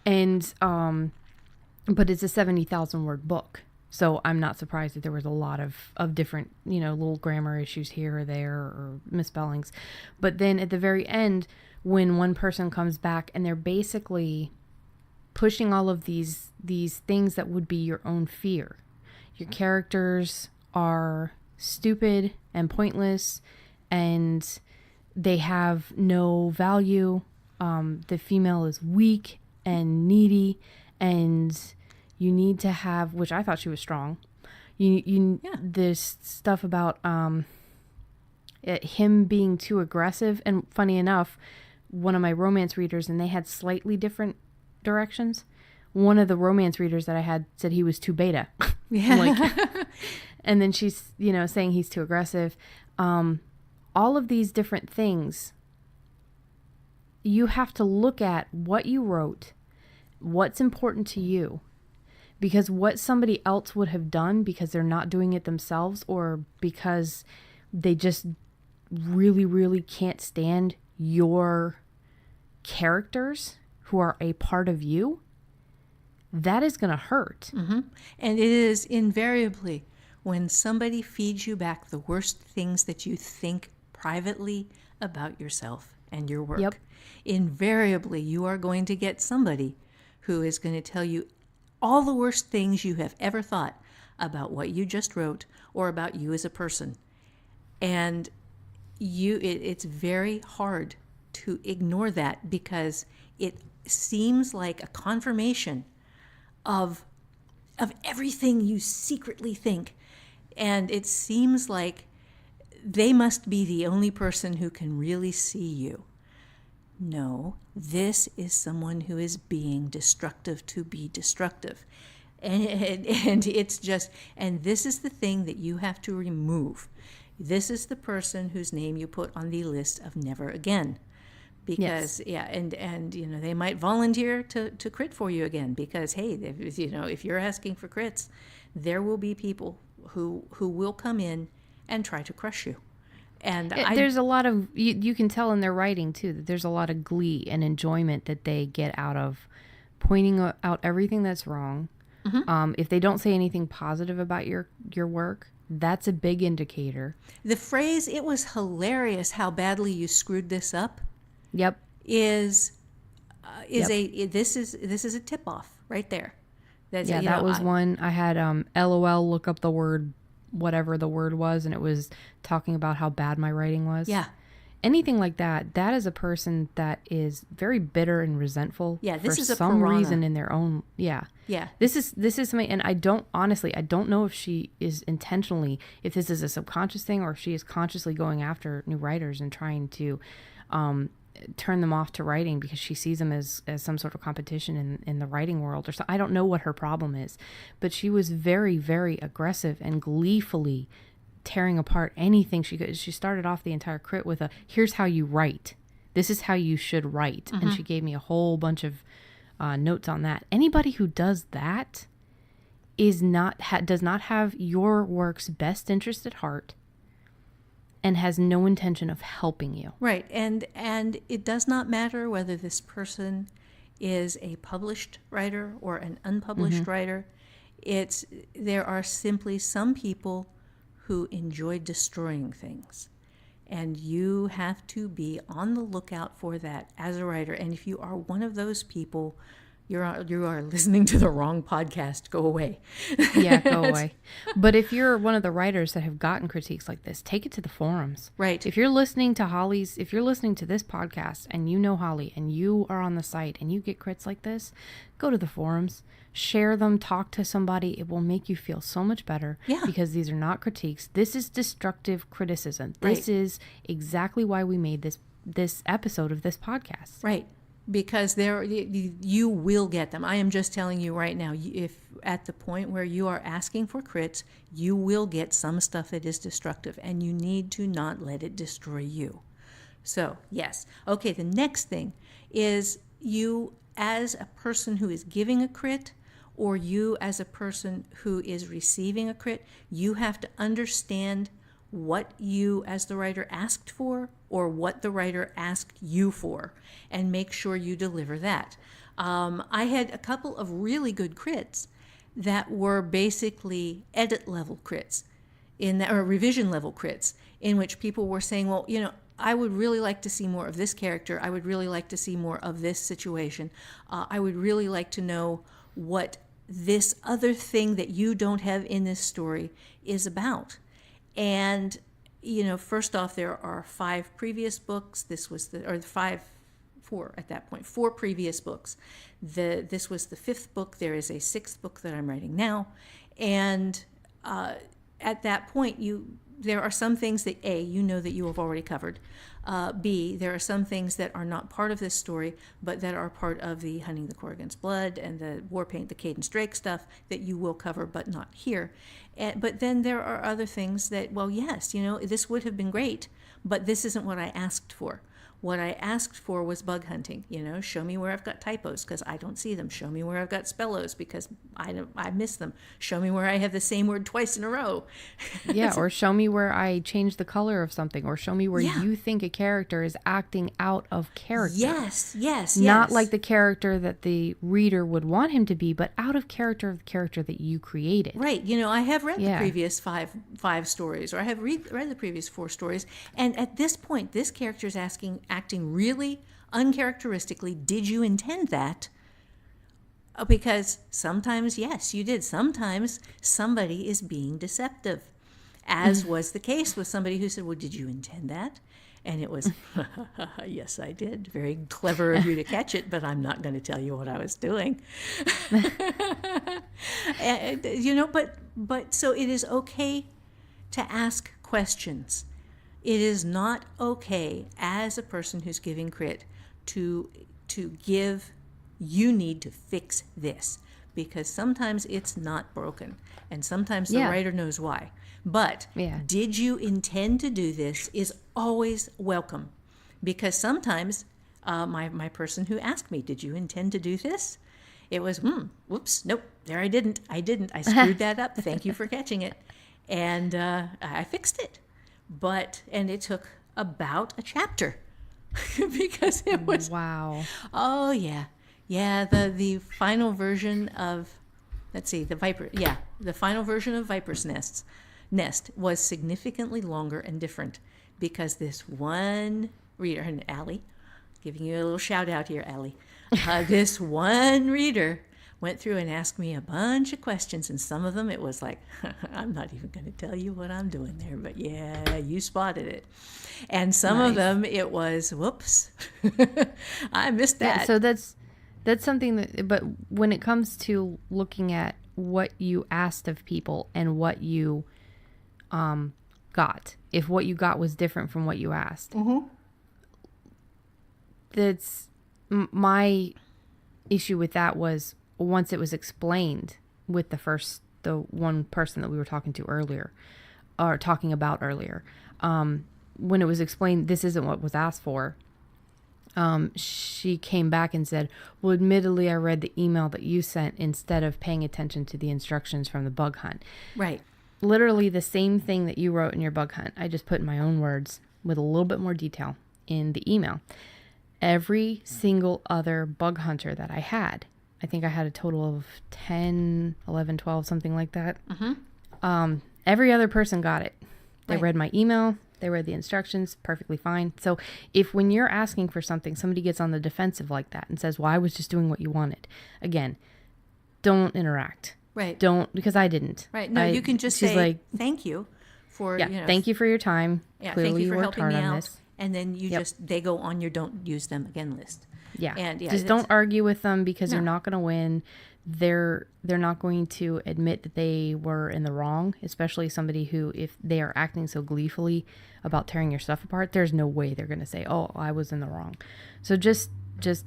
And, but it's a 70,000 word book. So I'm not surprised that there was a lot of different, little grammar issues here or there, or misspellings. But then at the very end, when one person comes back and they're basically pushing all of these things that would be your own fear. Your characters are stupid and pointless, and they have no value. The female is weak and needy, and you need to have, which I thought she was strong. There's stuff about him being too aggressive. And funny enough, one of my romance readers, and they had slightly different directions. One of the romance readers that I had said he was too beta. Yeah. And then she's, saying he's too aggressive. All of these different things, you have to look at what you wrote, what's important to you. Because what somebody else would have done, because they're not doing it themselves, or because they just really, really can't stand your characters who are a part of you, that is going to hurt. Mm-hmm. And it is invariably when somebody feeds you back the worst things that you think privately about yourself and your work. Yep. Invariably, you are going to get somebody who is going to tell you all the worst things you have ever thought about what you just wrote or about you as a person. And it's very hard to ignore that, because it seems like a confirmation of everything you secretly think. And it seems like they must be the only person who can really see you. No, this is someone who is being destructive to be destructive. And it's just, and this is the thing that you have to remove. This is the person whose name you put on the list of never again. Because, and you know, they might volunteer to crit for you again, because, hey, if you're asking for crits, there will be people who will come in and try to crush you. And there's a lot of, you can tell in their writing too, that there's a lot of glee and enjoyment that they get out of pointing out everything that's wrong. Mm-hmm. If they don't say anything positive about your work, that's a big indicator. The phrase, "It was hilarious how badly you screwed this up," Yep. This is a tip off right there. That was one I had. LOL, look up the word, whatever the word was, and it was talking about how bad my writing was. Yeah. Anything like that. That is a person that is very bitter and resentful. Yeah. This is for a some piranha. reason in their own. Yeah. Yeah. This is something, and I don't know if she is intentionally, if this is a subconscious thing, or if she is consciously going after new writers and trying to turn them off to writing because she sees them as some sort of competition in the writing world or something. I don't know what her problem is, but she was very, very aggressive and gleefully tearing apart anything she could. She started off the entire crit with here's how you write. This is how you should write. Mm-hmm. And she gave me a whole bunch of notes on that. Anybody who does that does not have your work's best interest at heart and has no intention of helping you. Right. And it does not matter whether this person is a published writer or an unpublished mm-hmm. writer. There are simply some people who enjoy destroying things. And you have to be on the lookout for that as a writer. And if you are one of those people, you are listening to the wrong podcast. Go away. Yeah, go away. But if you're one of the writers that have gotten critiques like this, take it to the forums. Right. If you're listening to this podcast and you know Holly and you are on the site and you get crits like this, go to the forums, share them, talk to somebody. It will make you feel so much better. Yeah. Because these are not critiques. This is destructive criticism. This is exactly why we made this episode of this podcast. Right. Because you will get them. I am just telling you right now, if at the point where you are asking for crits, you will get some stuff that is destructive, and you need to not let it destroy you. So, yes. Okay, the next thing is you as a person who is giving a crit, or you as a person who is receiving a crit, you have to understand what you as the writer asked for or what the writer asked you for, and make sure you deliver that. I had a couple of really good crits that were basically edit level crits or revision level crits, in which people were saying, well, I would really like to see more of this character. I would really like to see more of this situation. I would really like to know what this other thing that you don't have in this story is about. And, first off, there are 5 previous books. This was four at that point, 4 previous books. This was the 5th book. There is a 6th book that I'm writing now. And at that point, there are some things that A, that you have already covered. B, there are some things that are not part of this story, but that are part of the Hunting the Corrigan's Blood and the Warpaint, the Cadence Drake stuff that you will cover, but not here. But then there are other things that, well, yes, this would have been great, but this isn't what I asked for. What I asked for was bug hunting. Show me where I've got typos because I don't see them. Show me where I've got spellos because I miss them. Show me where I have the same word twice in a row. Yeah, or show me where I change the color of something, or show me where you think a character is acting out of character. Yes. Not like the character that the reader would want him to be, but out of character of the character that you created. Right. I have read the previous five stories, or I have read the previous 4 stories, and at this point, this character is acting really uncharacteristically. Did you intend that? Because sometimes, yes, you did. Sometimes somebody is being deceptive. as was the case with somebody who said, well, did you intend that? And it was, yes, I did. Very clever of you to catch it, but I'm not going to tell you what I was doing. And, but so it is okay to ask questions. It is not okay as a person who's giving crit to give, you need to fix this, because sometimes it's not broken and sometimes the writer knows why. But did you intend to do this is always welcome, because sometimes my person who asked me, did you intend to do this? It was, whoops, nope, there I didn't. I screwed that up. Thank you for catching it. And I fixed it. And it took about a chapter because it was, wow. Oh, yeah. Yeah, the final version of, the final version of Viper's Nest was significantly longer and different, because this one reader, and Allie, giving you a little shout out here, Allie, this one reader went through and asked me a bunch of questions, and some of them it was like, I'm not even going to tell you what I'm doing there, but yeah, you spotted it. And some of them it was, whoops, I missed that. Yeah, so that's something that, but when it comes to looking at what you asked of people and what you got, if what you got was different from what you asked, that's my issue with that. Was once it was explained with the one person that we were talking about earlier, when it was explained this isn't what was asked for, she came back and said, well, admittedly, I read the email that you sent instead of paying attention to the instructions from the bug hunt. Right. Literally the same thing that you wrote in your bug hunt, I just put in my own words with a little bit more detail in the email. Every single other bug hunter that I had, I think I had a total of 10, 11, 12, something like that. Every other person got it. They read my email. They read the instructions perfectly fine. So if when you're asking for something, somebody gets on the defensive like that and says, well, I was just doing what you wanted. Again, don't interact. Right. Don't, because I didn't. Right. No, you can just say, like, thank you for, thank you for your time. Yeah, clearly thank you for worked helping hard me on out. this. And then they go on your don't use them again list. Yeah. And just don't argue with them, because you're not going to win. They're not going to admit that they were in the wrong, especially somebody who, if they are acting so gleefully about tearing your stuff apart, there's no way they're going to say, oh, I was in the wrong. So just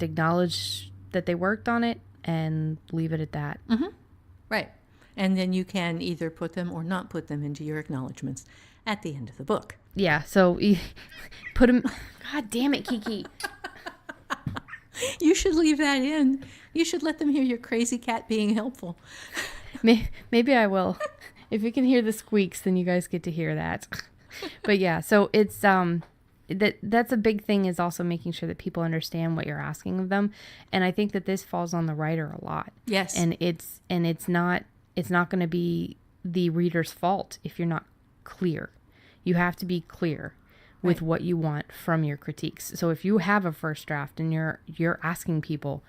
acknowledge that they worked on it and leave it at that. Right. And then you can either put them or not put them into your acknowledgments at the end of the book. Yeah. So put them. God damn it, Kiki. You should leave that in. You should let them hear your crazy cat being helpful. Maybe I will. If you can hear the squeaks, then you guys get to hear that. But yeah, so it's that's a big thing, is also making sure that people understand what you're asking of them. And I think that this falls on the writer a lot. Yes. And it's not going to be the reader's fault if you're not clear. You have to be clear with what you want from your critiques. So if you have a first draft and you're asking people,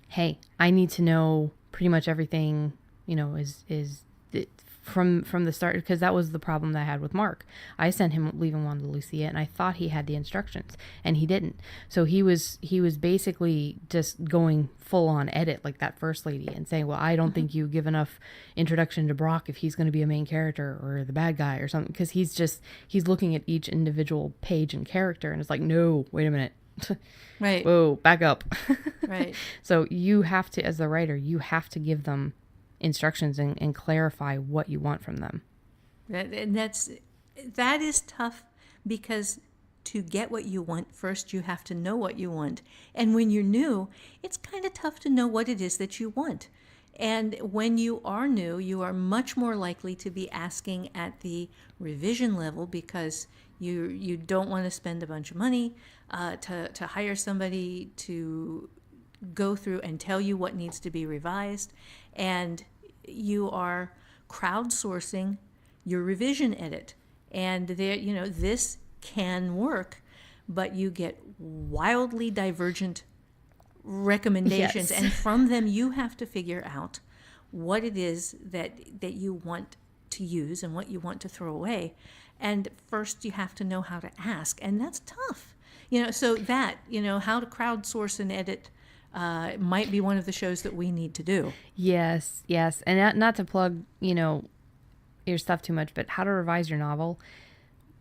hey, I need to know pretty much everything, is from the start, because that was the problem that I had with Mark. I sent him Leaving Wanda Lucia, and I thought he had the instructions, and he didn't. So he was basically just going full on edit like that first lady and saying, well, I don't think you give enough introduction to Brock if he's going to be a main character or the bad guy or something, because he's looking at each individual page and character, and it's like, no, wait a minute. Right. Whoa, back up. Right. So you have to, as the writer, you have to give them instructions and clarify what you want from them. That is tough, because to get what you want, first you have to know what you want. And when you're new, it's kind of tough to know what it is that you want. And when you are new, you are much more likely to be asking at the revision level, because you don't want to spend a bunch of money to hire somebody to go through and tell you what needs to be revised. And you are crowdsourcing your revision edit. And this can work, but you get wildly divergent recommendations. Yes. And from them, you have to figure out what it is that you want to use and what you want to throw away. And first you have to know how to ask, and that's tough. So that, how to crowdsource and edit might be one of the shows that we need to do. Yes. And not to plug, your stuff too much, but How to Revise Your Novel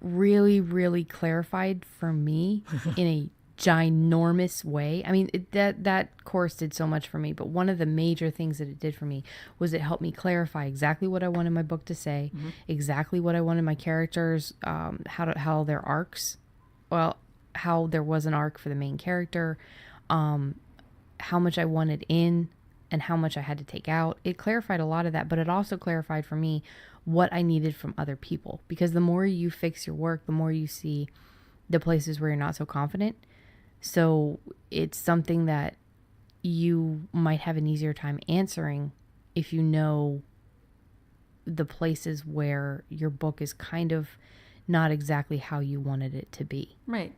really, really clarified for me in a ginormous way. I mean, that course did so much for me, but one of the major things that it did for me was it helped me clarify exactly what I wanted my book to say, exactly what I wanted my characters, how their arcs, how there was an arc for the main character, how much I wanted in and how much I had to take out. It clarified a lot of that, but it also clarified for me what I needed from other people, because the more you fix your work, the more you see the places where you're not so confident. So it's something that you might have an easier time answering if you know the places where your book is kind of not exactly how you wanted it to be. Right.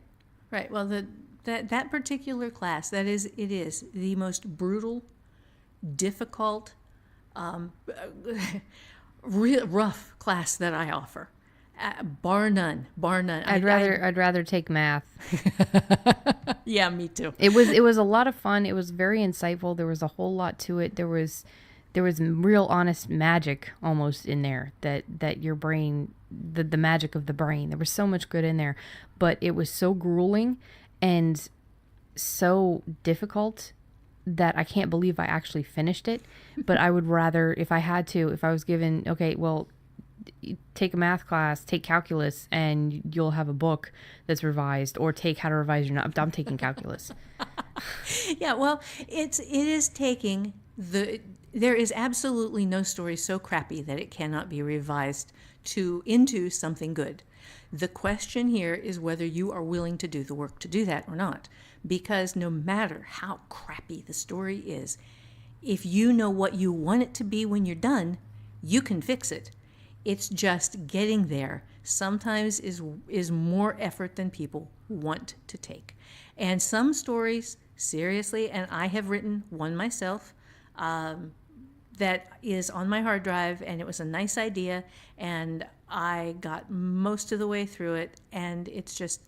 Well, that particular class, it is the most brutal, difficult, rough class that I offer, bar none. I'd rather take math. Yeah, me too. It was a lot of fun. It was very insightful. There was a whole lot to it. There was real honest magic almost in there that your brain, the magic of the brain. There was so much good in there, but it was so grueling and so difficult that I can't believe I actually finished it. But I would rather, if I was given, okay, well, take a math class, take calculus, and you'll have a book that's revised, or take How to Revise Your Novel. I'm taking calculus. Yeah, well, it is taking there is absolutely no story so crappy that it cannot be revised into something good. The question here is whether you are willing to do the work to do that or not. Because no matter how crappy the story is, if you know what you want it to be when you're done, you can fix it. It's just getting there sometimes is more effort than people want to take. And some stories, seriously, and I have written one myself, that is on my hard drive, and it was a nice idea, and I got most of the way through it, and it's just,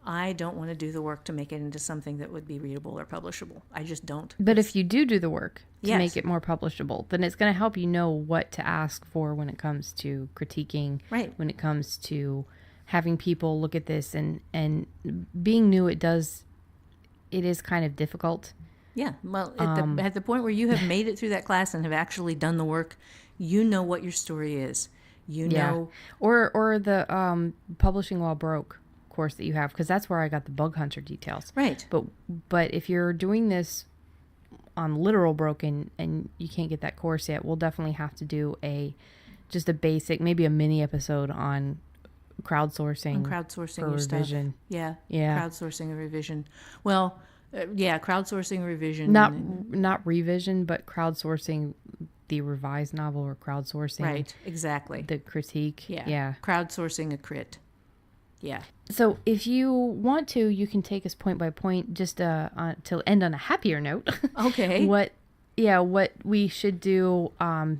I don't want to do the work to make it into something that would be readable or publishable. I just don't. But if you do the work to Yes. make it more publishable, then it's going to help you know what to ask for when it comes to critiquing, Right. when it comes to having people look at this, and being new, it is kind of difficult. Yeah, well, at the point where you have made it through that class and have actually done the work, you know what your story is. You know. Or the Publishing While Broke course that you have, because that's where I got the bug hunter details. Right. But if you're doing this on literal broken and you can't get that course yet, we'll definitely have to do just a basic, maybe a mini episode on crowdsourcing. Crowdsourcing for your revision. stuff. Yeah. Yeah. Crowdsourcing a revision. Well, crowdsourcing revision. Not revision, but crowdsourcing the revised novel, or crowdsourcing. Right, exactly. The critique. Yeah. Crowdsourcing a crit. Yeah. So if you want to, you can take us point by point, just to end on a happier note. Okay. What we should do,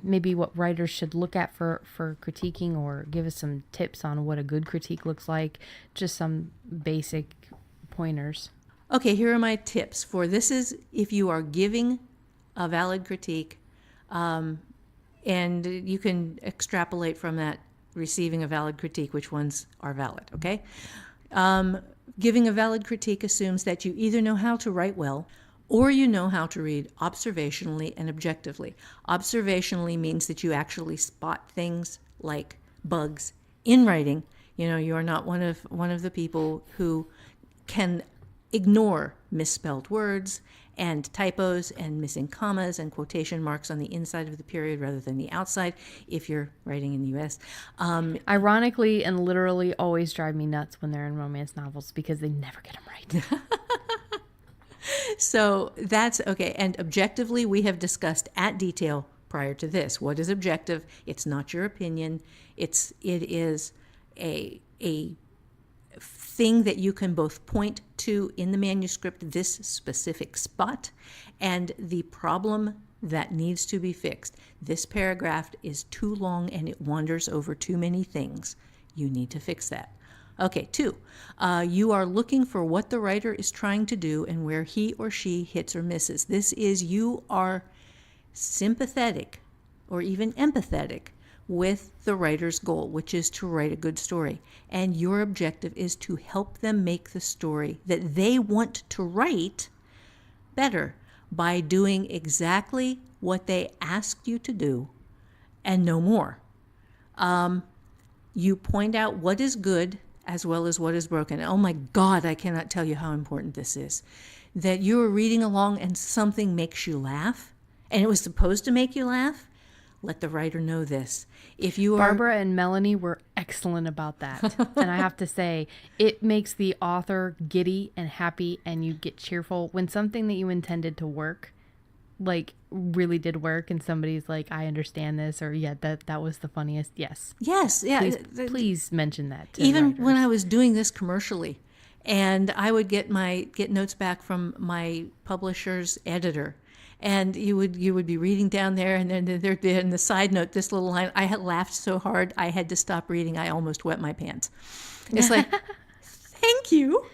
maybe what writers should look at for critiquing, or give us some tips on what a good critique looks like, just some basic pointers. Okay, here are my tips for this. Is if you are giving a valid critique, and you can extrapolate from that, receiving a valid critique, which ones are valid, okay? Giving a valid critique assumes that you either know how to write well, or you know how to read observationally and objectively. Observationally means that you actually spot things like bugs in writing. You are not one of the people who can ignore misspelled words and typos and missing commas and quotation marks on the inside of the period rather than the outside if you're writing in the U.S. Ironically and literally always drive me nuts when they're in romance novels, because they never get them right. So that's okay. And objectively, we have discussed at detail prior to this. What is objective? It's not your opinion. It is a thing that you can both point to in the manuscript, this specific spot, and the problem that needs to be fixed. This paragraph is too long and it wanders over too many things. You need to fix that. Okay, 2, you are looking for what the writer is trying to do and where he or she hits or misses. This is, you are sympathetic or even empathetic with the writer's goal, which is to write a good story. And your objective is to help them make the story that they want to write better by doing exactly what they asked you to do and no more. You point out what is good as well as what is broken. Oh my God, I cannot tell you how important this is. That you are reading along and something makes you laugh, and it was supposed to make you laugh. Let the writer know this. If you are... Barbara and Melanie were excellent about that. And I have to say, it makes the author giddy and happy, and you get cheerful when something that you intended to work, like, really did work, and somebody's like, I understand this, or yeah, that was the funniest. Yes. Yes. Yeah. Please mention that to even writers. when I was doing this commercially, and I would get notes back from my publisher's editor, and you would be reading down there, and then there'd be in the side note this little line. I had laughed so hard I had to stop reading. I almost wet my pants. It's like, thank you.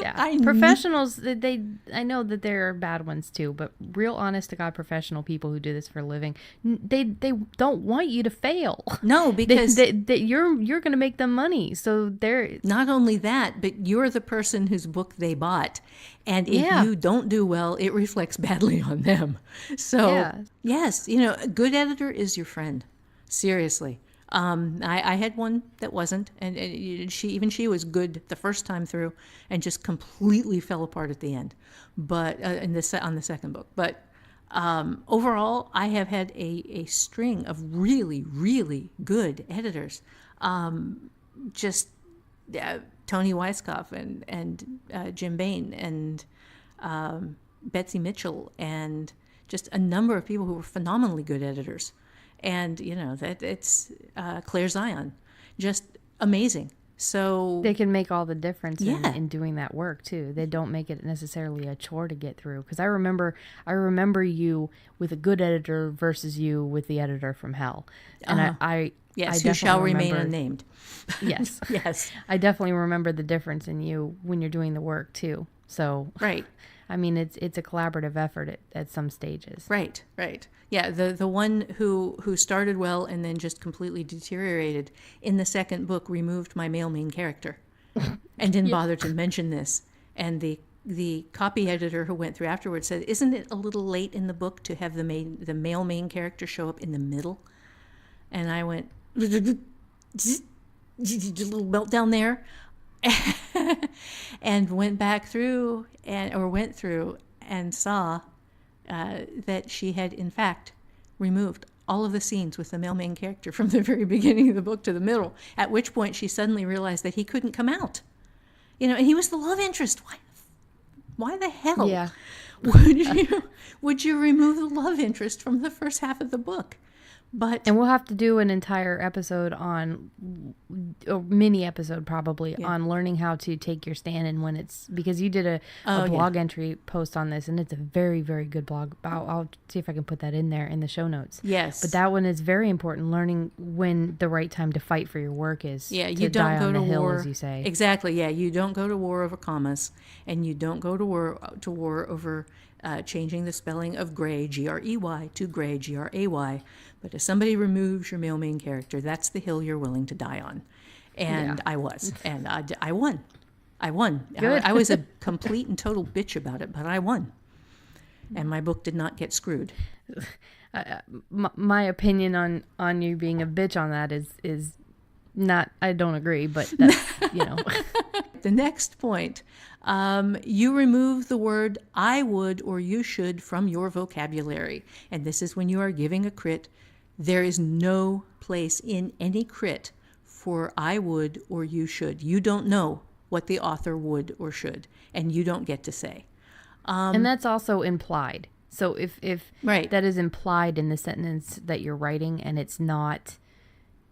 Yeah, professionals. I know that there are bad ones too, but real honest to God professional people who do this for a living, they don't want you to fail. No, because you're going to make them money. So they're not only that, but you're the person whose book they bought, and if you don't do well, it reflects badly on them. So yes, a good editor is your friend. Seriously. I had one that wasn't, and she was good the first time through, and just completely fell apart at the end. But on the second book, but overall, I have had a string of really, really good editors. Just Tony Weisskopf and Jim Bain and Betsy Mitchell, and just a number of people who were phenomenally good editors. And, that it's Claire Zion, just amazing. So they can make all the difference in doing that work too. They don't make it necessarily a chore to get through. Because I remember you with a good editor versus you with the editor from hell. And yes, who shall remain unnamed. Yes. Yes. I definitely remember the difference in you when you're doing the work too. So right. I mean, it's a collaborative effort at some stages. Right. Yeah, the one who started well and then just completely deteriorated in the second book removed my male main character and didn't bother to mention this. And the copy editor who went through afterwards said, "Isn't it a little late in the book to have the male main character show up in the middle?" And I went, little meltdown there. And went through and saw that she had in fact removed all of the scenes with the male main character from the very beginning of the book to the middle, at which point she suddenly realized that he couldn't come out. And he was the love interest. Why the hell would you remove the love interest from the first half of the book? And we'll have to do an entire episode a mini episode probably on learning how to take your stand, and when it's, because you did a blog entry post on this, and it's a very, very good blog. I'll see if I can put that in there in the show notes. Yes. But that one is very important, learning when the right time to fight for your work is. Yeah, you don't go to war, as you say. Exactly. Yeah, you don't go to war over commas, and you don't go to war over changing the spelling of gray, Grey, to gray, Gray. But if somebody removes your male main character, that's the hill you're willing to die on. And I was. And I won. Good. I was a complete and total bitch about it, but I won. And my book did not get screwed. My opinion on you being a bitch on that is not, I don't agree, but that's, The next point, you remove the word I would or you should from your vocabulary. And this is when you are giving a crit. There is no place in any crit for I would or you should. You don't know what the author would or should, and you don't get to say. And that's also implied. So if that is implied in the sentence that you're writing, and it's not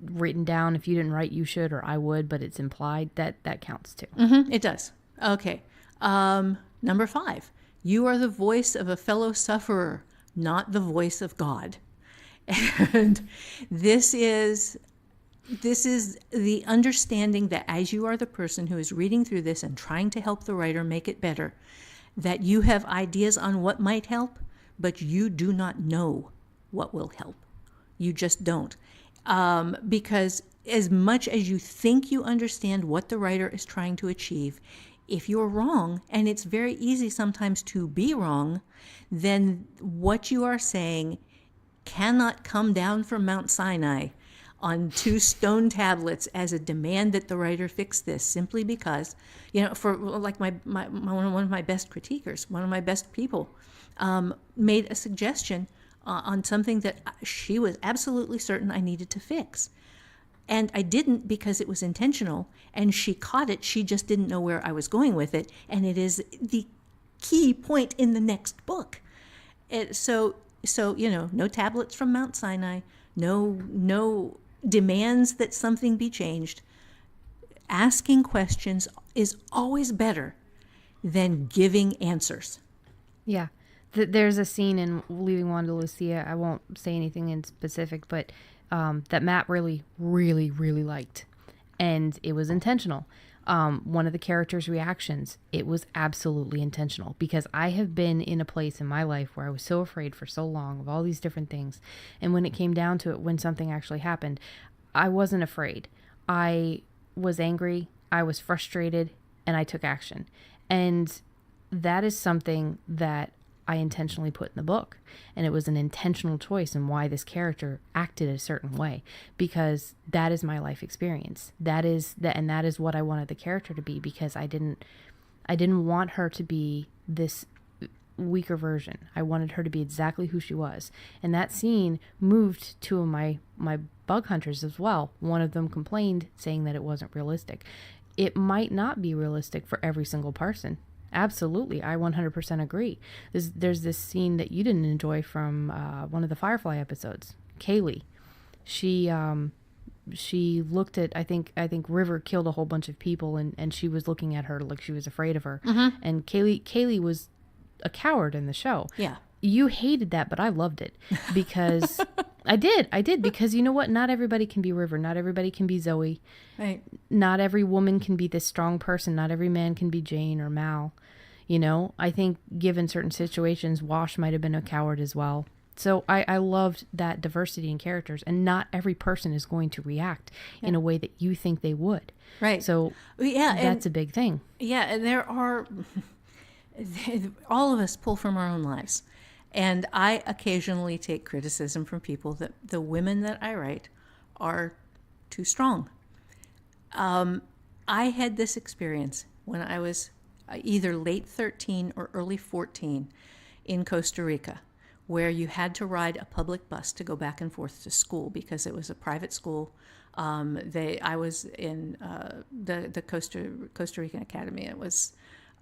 written down, if you didn't write you should or I would, but it's implied, that counts too. Mm-hmm, it does. Okay. Number 5, you are the voice of a fellow sufferer. not the voice of God. And this is the understanding that as you are the person who is reading through this and trying to help the writer make it better, that you have ideas on what might help, but you do not know what will help. You just don't. Because as much as you think you understand what the writer is trying to achieve, if you're wrong, and it's very easy sometimes to be wrong, then what you are saying cannot come down from Mount Sinai on 2 stone tablets as a demand that the writer fix this, simply because, for like one of my best critiquers, one of my best people, made a suggestion on something that she was absolutely certain I needed to fix. And I didn't, because it was intentional, and she caught it. She just didn't know where I was going with it, and it is the key point in the next book. So no tablets from Mount Sinai, no demands that something be changed. Asking questions is always better than giving answers. Yeah. There's a scene in Leaving Wanda Lucia, I won't say anything in specific, but that Matt really, really, really liked. And it was intentional. One of the characters' reactions, it was absolutely intentional, because I have been in a place in my life where I was so afraid for so long of all these different things. And when it came down to it, when something actually happened, I wasn't afraid. I was angry, I was frustrated, and I took action. And that is something that I intentionally put in the book, and it was an intentional choice in why this character acted a certain way, because that is my life experience. That is what I wanted the character to be, because I didn't want her to be this weaker version. I wanted her to be exactly who she was. And that scene moved 2 of my bug hunters as well. One of them complained, saying that it wasn't realistic. It might not be realistic for every single person. Absolutely. I 100% agree. There's this scene that you didn't enjoy from one of the Firefly episodes. Kaylee, she looked at, I think River killed a whole bunch of people, and she was looking at her like she was afraid of her. Mm-hmm. And Kaylee was a coward in the show. Yeah. You hated that, but I loved it, because I did, because you know what? Not everybody can be River. Not everybody can be Zoe. Right. Not every woman can be this strong person. Not every man can be Jane or Mal. I think given certain situations, Wash might have been a coward as well. So I loved that diversity in characters, and not every person is going to react in a way that you think they would. Right. So that's a big thing. Yeah, and there are, all of us pull from our own lives. And I occasionally take criticism from people that the women that I write are too strong. I had this experience when I was either late 13 or early 14 in Costa Rica, where you had to ride a public bus to go back and forth to school, because it was a private school. I was in the Costa Rican Academy. It was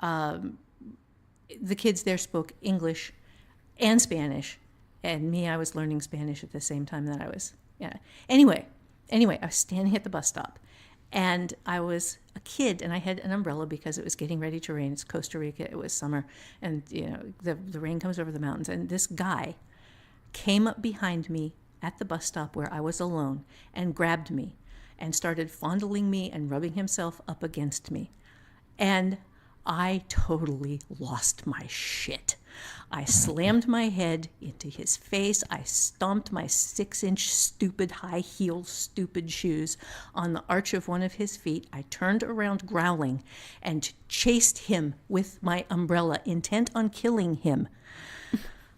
the kids there spoke English and Spanish, and I was learning Spanish at the same time that I was. Yeah. Anyway, I was standing at the bus stop, and I was a kid, and I had an umbrella because it was getting ready to rain. It's Costa Rica. It was summer, and the rain comes over the mountains. And this guy came up behind me at the bus stop where I was alone and grabbed me and started fondling me and rubbing himself up against me. And I totally lost my shit. I slammed my head into his face. I stomped my 6-inch stupid high-heel stupid shoes on the arch of one of his feet. I turned around growling and chased him with my umbrella, intent on killing him.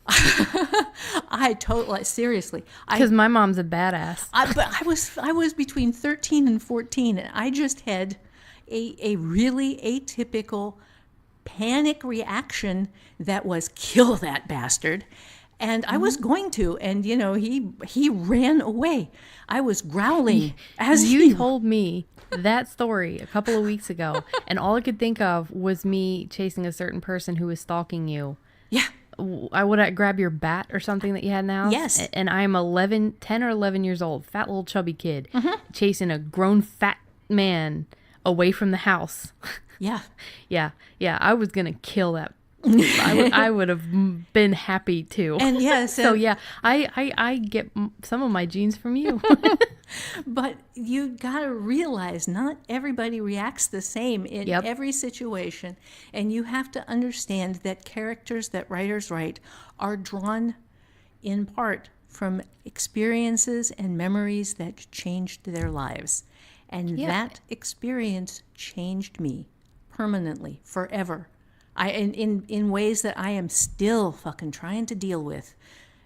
I totally, seriously. Because my mom's a badass. But I was between 13 and 14, and I just had a really atypical panic reaction that was kill that bastard. And I was going to, and he ran away. I was growling as you told me that story a couple of weeks ago, and all I could think of was me chasing a certain person who was stalking you. Yeah. I would grab your bat or something that you had in the house. Yes. And I'm 10 or 11 years old, fat little chubby kid, chasing a grown fat man away from the house. Yeah. Yeah. I was going to kill I would have been happy too. And so yeah, I get some of my genes from you. But you got to realize not everybody reacts the same in every situation. And you have to understand that characters that writers write are drawn in part from experiences and memories that changed their lives. And that experience changed me permanently, forever. In ways that I am still fucking trying to deal with.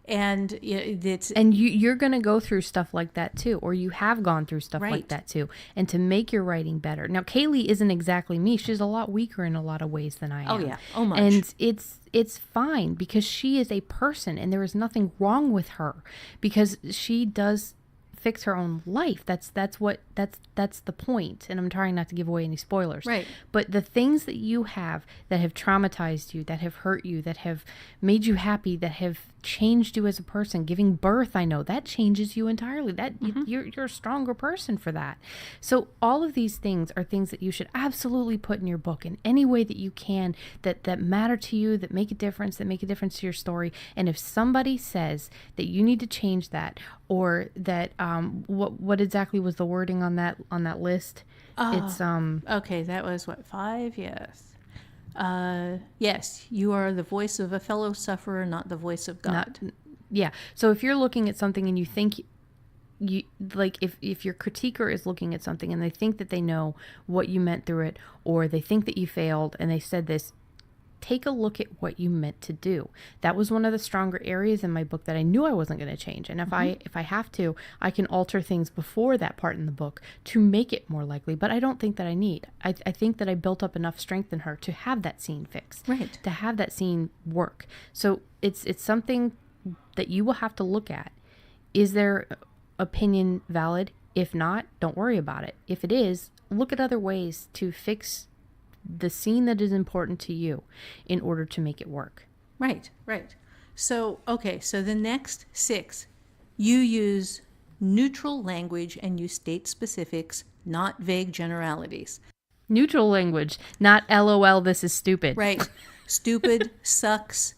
And you're going to go through stuff like that too, or you have gone through stuff like that too, and to make your writing better. Now, Kaylee isn't exactly me. She's a lot weaker in a lot of ways than I am. Oh yeah, oh much. And it's fine because she is a person, and there is nothing wrong with her because she does fix her own life. That's the point. And I'm trying not to give away any spoilers. Right. But the things that you have that have traumatized you, that have hurt you, that have made you happy, that have changed you as a person, giving birth, I know that changes you entirely. That you're a stronger person for that. So all of these things are things that you should absolutely put in your book in any way that you can, that matter to you, that make a difference to your story. And if somebody says that you need to change that, or that what exactly was the wording on that list? It's okay, that was 5? Yes, you are the voice of a fellow sufferer, not the voice of God. So if you're looking at something and you think you like, if your critiquer is looking at something and they think that they know what you meant through it, or they think that you failed and they said this, take a look at what you meant to do. That was one of the stronger areas in my book that I knew I wasn't going to change. And if I have to, I can alter things before that part in the book to make it more likely. But I don't think that I need. I think that I built up enough strength in her to have that scene fixed, right? To have that scene work. So it's something that you will have to look at. Is their opinion valid? If not, don't worry about it. If it is, look at other ways to fix the scene that is important to you in order to make it work. Right. So, okay, so the next 6, you use neutral language and you state specifics, not vague generalities. Neutral language, not LOL, this is stupid. Right. Stupid, sucks,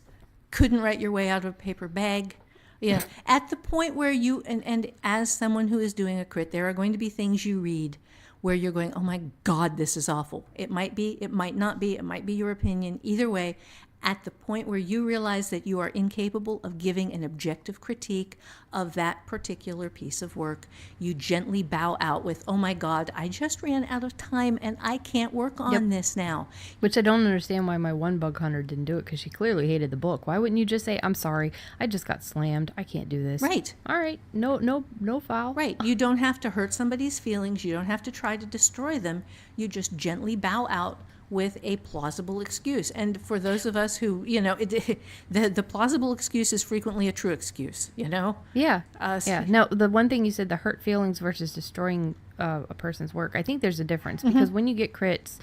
couldn't write your way out of a paper bag. Yeah. At the point where you, and as someone who is doing a crit, there are going to be things you read where you're going, oh my God, this is awful. It might be, it might not be, it might be your opinion. Either way, at the point where you realize that you are incapable of giving an objective critique of that particular piece of work, you gently bow out with, oh my God, I just ran out of time and I can't work on this now. Which I don't understand why my one bug hunter didn't do it, because she clearly hated the book. Why wouldn't you just say, I'm sorry, I just got slammed, I can't do this. Right. All right, no foul. Right. You don't have to hurt somebody's feelings. You don't have to try to destroy them. You just gently bow out with a plausible excuse. And for those of us who, the plausible excuse is frequently a true excuse, Yeah. No, the one thing you said, the hurt feelings versus destroying a person's work, I think there's a difference, because when you get crits,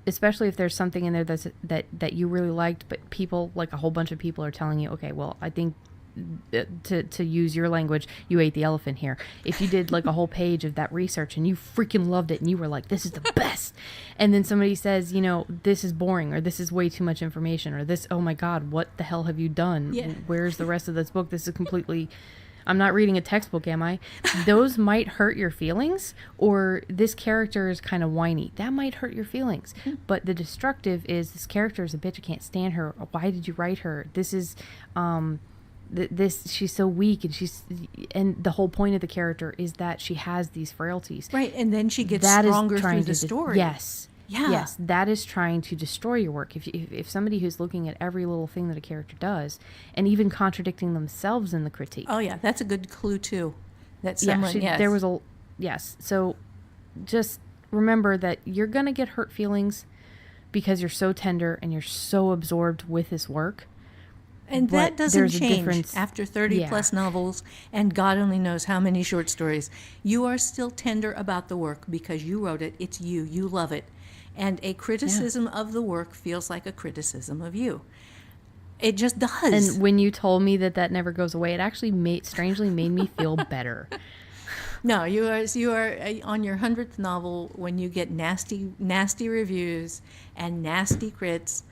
especially if there's something in there that you really liked, but people, like a whole bunch of people are telling you, okay, well, I think to use your language, you ate the elephant here. If you did like a whole page of that research and you freaking loved it and you were like, this is the best, and then somebody says, this is boring, or this is way too much information, or this, oh my God, what the hell have you done? Where's the rest of this book? This is completely, I'm not reading a textbook, am I? Those might hurt your feelings, or this character is kind of whiny. That might hurt your feelings. But the destructive is, this character is a bitch, I can't stand her. Why did you write her? This is she's so weak, and the whole point of the character is that she has these frailties. Right, and then she gets stronger through the story. Yes. Yeah. Yes, that is trying to destroy your work. If somebody who's looking at every little thing that a character does, and even contradicting themselves in the critique. Oh yeah, that's a good clue too. That someone, there was a, yes. So just remember that you're going to get hurt feelings because you're so tender and you're so absorbed with this work. And that doesn't change after 30 plus novels and God only knows how many short stories. You are still tender about the work because you wrote it. It's you. You love it. And a criticism of the work feels like a criticism of you. It just does. And when you told me that never goes away, it actually strangely made me feel better. No, you are on your 100th novel when you get nasty reviews and nasty crits.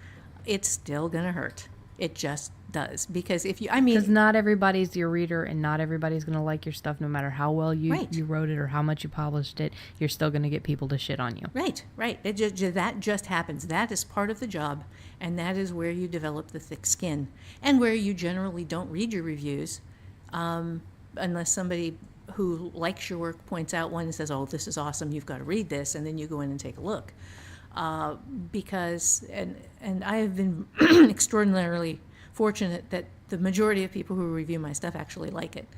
it's still going to hurt. It just does. Because because not everybody's your reader, and not everybody's going to like your stuff, no matter how well you wrote it or how much you published it. You're still going to get people to shit on you. Right. That just happens. That is part of the job, and that is where you develop the thick skin, and where you generally don't read your reviews, unless somebody who likes your work points out one and says, "Oh, this is awesome, you've got to read this," and then you go in and take a look. Because I have been extraordinarily fortunate that the majority of people who review my stuff actually like it.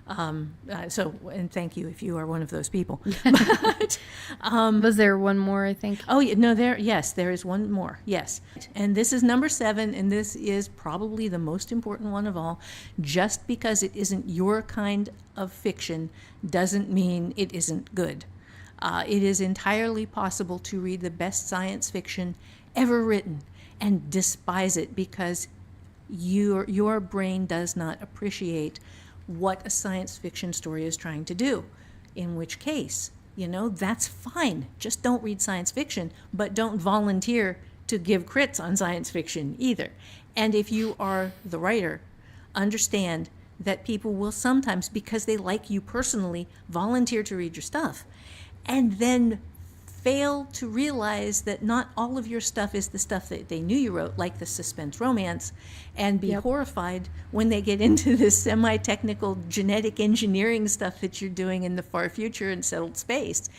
And thank you if you are one of those people. But, was there one more, I think? Oh, no, there is one more. Yes. And this is number 7, and this is probably the most important one of all. Just because it isn't your kind of fiction doesn't mean it isn't good. It is entirely possible to read the best science fiction ever written and despise it because your brain does not appreciate what a science fiction story is trying to do. In which case, that's fine. Just don't read science fiction, but don't volunteer to give crits on science fiction either. And if you are the writer, understand that people will sometimes, because they like you personally, volunteer to read your stuff, and then fail to realize that not all of your stuff is the stuff that they knew you wrote, like the suspense romance, and be horrified when they get into this semi-technical genetic engineering stuff that you're doing in the far future in settled space.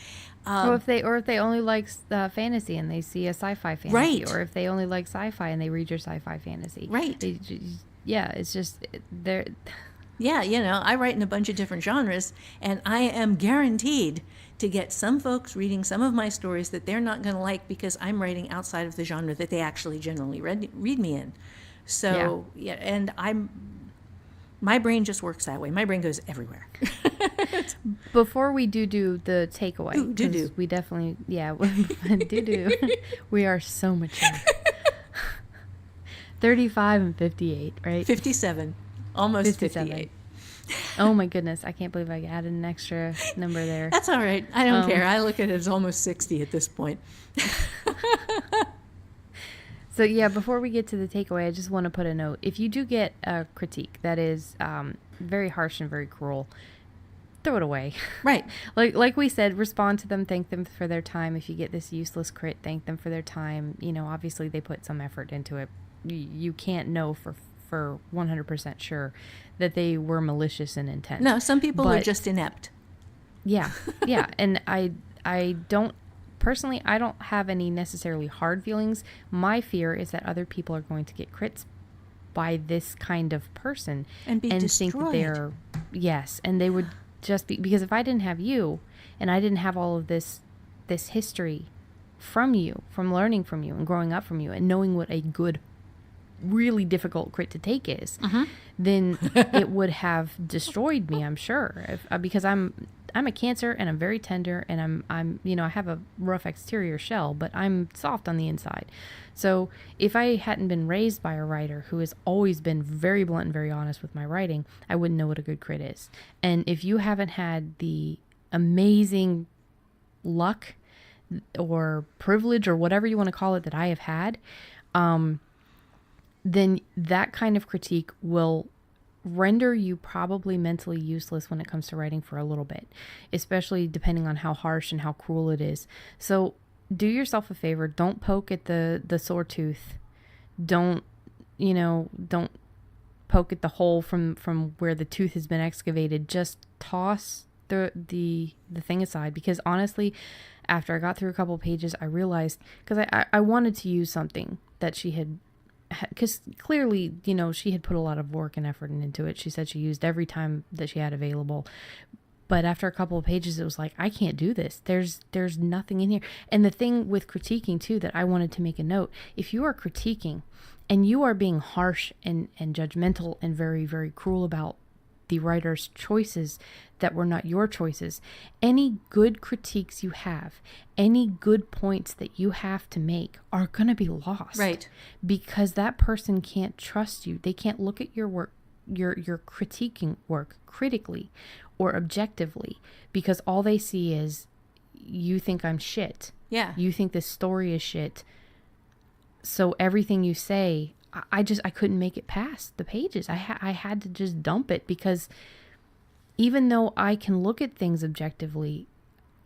Or if they only like fantasy and they see a sci-fi fantasy, right. Or if they only like sci-fi and they read your sci-fi fantasy, right? It's just they're. Yeah, I write in a bunch of different genres, and I am guaranteed to get some folks reading some of my stories that they're not going to like because I'm writing outside of the genre that they actually generally read me in. So, and my brain just works that way. My brain goes everywhere. Before we do the takeaway, do. We definitely, do. We are so mature. 35 and 58, right? 57. Almost 58. Oh my goodness, I can't believe I added an extra number there. That's all right. I don't care. I look at it as almost 60 at this point. So before we get to the takeaway, I just want to put a note. If you do get a critique that is very harsh and very cruel, throw it away. Right. Like we said, respond to them, thank them for their time. If you get this useless crit, thank them for their time. Obviously they put some effort into it. You can't know for 100% sure that they were malicious in intent. No, some people are just inept. Yeah. And I don't have any necessarily hard feelings. My fear is that other people are going to get crits by this kind of person and destroyed. Think that they're and they would just be, because if I didn't have you and I didn't have all of this history from you, from learning from you and growing up from you and knowing what a good, really difficult crit to take is, then it would have destroyed me, I'm sure, because I'm a Cancer and I'm very tender and I'm I have a rough exterior shell, but I'm soft on the inside. So if I hadn't been raised by a writer who has always been very blunt and very honest with my writing, I wouldn't know what a good crit is. And if you haven't had the amazing luck or privilege or whatever you want to call it that I have had, then that kind of critique will render you probably mentally useless when it comes to writing for a little bit, especially depending on how harsh and how cruel it is. So do yourself a favor. Don't poke at the sore tooth. Don't poke at the hole from where the tooth has been excavated. Just toss the thing aside, because honestly, after I got through a couple of pages, I realized, because I wanted to use something that she had, because clearly, she had put a lot of work and effort into it. She said she used every time that she had available. But after a couple of pages, it was like, I can't do this. There's nothing in here. And the thing with critiquing, too, that I wanted to make a note, if you are critiquing and you are being harsh and judgmental and very, very cruel about the writer's choices that were not your choices, any good critiques you have, any good points that you have to make are going to be lost. Right. Because that person can't trust you. They can't look at your work, your critiquing work critically or objectively, because all they see is, you think I'm shit. Yeah. You think this story is shit. So everything you say, I couldn't make it past the pages. I had to just dump it, because even though I can look at things objectively,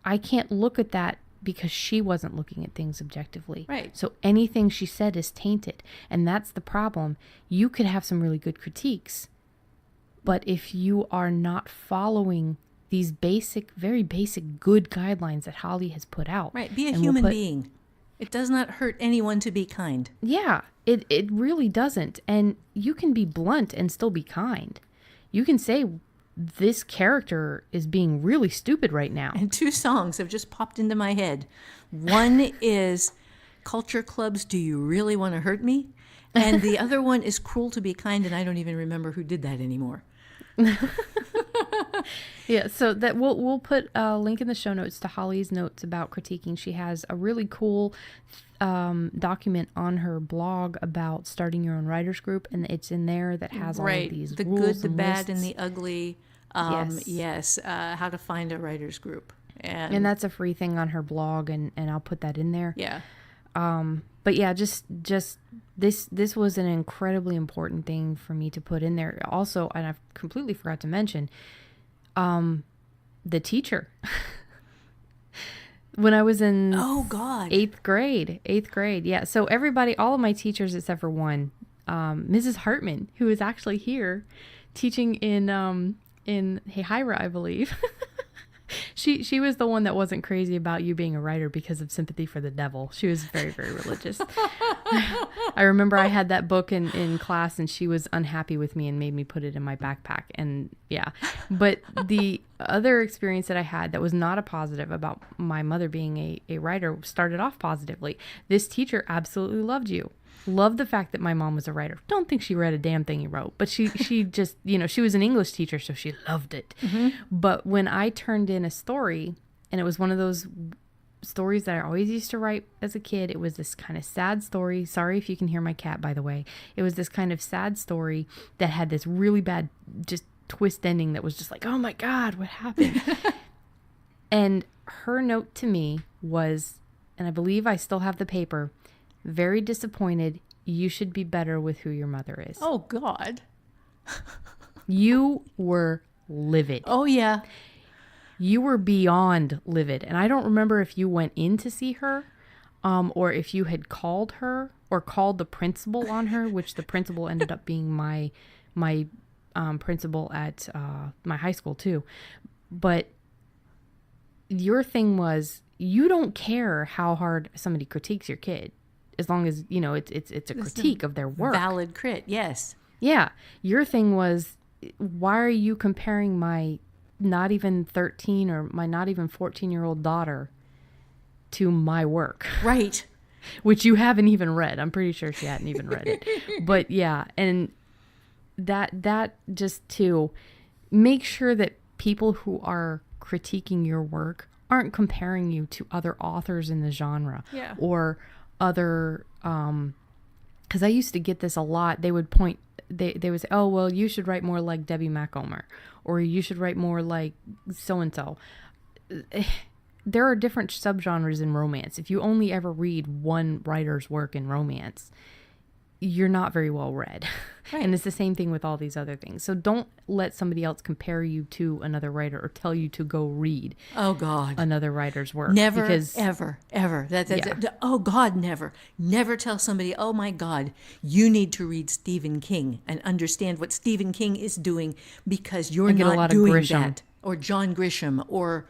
I can't look at that because she wasn't looking at things objectively. Right. So anything she said is tainted. And that's the problem. You could have some really good critiques, but if you are not following these basic, very basic good guidelines that Holly has put out. Right. Be a human being. It does not hurt anyone to be kind. Yeah, it really doesn't. And you can be blunt and still be kind. You can say, this character is being really stupid right now. And 2 songs have just popped into my head. One is Culture Club's Do You Really Want to Hurt Me? And the other one is Cruel to Be Kind, and I don't even remember who did that anymore. Yeah, so that we'll put a link in the show notes to Holly's notes about critiquing. She has a really cool document on her blog about starting your own writers group, and it's in there that has all of these the rules, good, the and bad, lists. and the ugly. Yes. How to find a writers group, and that's a free thing on her blog, and I'll put that in there. Yeah. But yeah, just this was an incredibly important thing for me to put in there. Also, and I completely forgot to mention, the teacher. When I was in eighth grade. Yeah. So everybody, all of my teachers except for one, Mrs. Hartman, who is actually here teaching in Hehira, I believe. She was the one that wasn't crazy about you being a writer because of sympathy for the devil. She was very, very religious. I remember I had that book in class, and she was unhappy with me and made me put it in my backpack. And yeah, but the other experience that I had that was not a positive about my mother being a writer started off positively. This teacher absolutely loved you. Loved the fact that my mom was a writer. Don't think she read a damn thing you wrote, but she just, she was an English teacher, so she loved it. Mm-hmm. But when I turned in a story, and it was one of those stories that I always used to write as a kid, it was this kind of sad story. Sorry if you can hear my cat, by the way. It was this kind of sad story that had this really bad, just twist ending that was just like, oh my God, what happened? And her note to me was, and I believe I still have the paper, very disappointed. You should be better with who your mother is. Oh, God. You were livid. Oh, yeah. You were beyond livid. And I don't remember if you went in to see her, or if you had called her or called the principal on her, which the principal ended up being my principal at my high school too. But your thing was, you don't care how hard somebody critiques your kid, as long as, it's a critique of their work. Valid crit, yes. Yeah. Your thing was, why are you comparing my not even 13 or my not even 14-year-old daughter to my work? Right. Which you haven't even read. I'm pretty sure she hadn't even read it. But yeah, and that just to make sure that people who are critiquing your work aren't comparing you to other authors in the genre. Yeah. Or other, because I used to get this a lot. They would point, they would say, oh, well, you should write more like Debbie Macomber, or you should write more like so-and-so. There are different subgenres in romance. If you only ever read one writer's work in romance, you're not very well read. Right. And it's the same thing with all these other things. So don't let somebody else compare you to another writer or tell you to go read another writer's work. Never, ever. Oh, God, never. Never tell somebody, oh, my God, you need to read Stephen King and understand what Stephen King is doing, because you're not doing that. Or John Grisham, or,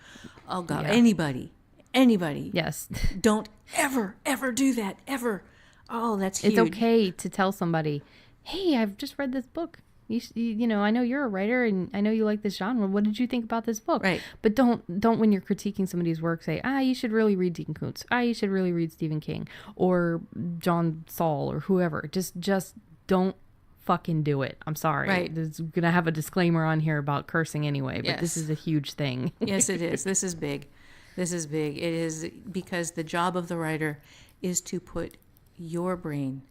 oh, God, anybody. Yes. Don't ever do that, ever. Oh, that's huge. It's okay to tell somebody, hey, I've just read this book. You know, I know you're a writer and I know you like this genre. What did you think about this book? Right. But don't when you're critiquing somebody's work say, you should really read Dean Koontz. You should really read Stephen King or John Saul or whoever. Just don't fucking do it. I'm sorry. Right. There's going to have a disclaimer on here about cursing anyway, but this is a huge thing. Yes, it is. This is big. It is because the job of the writer is to put your brain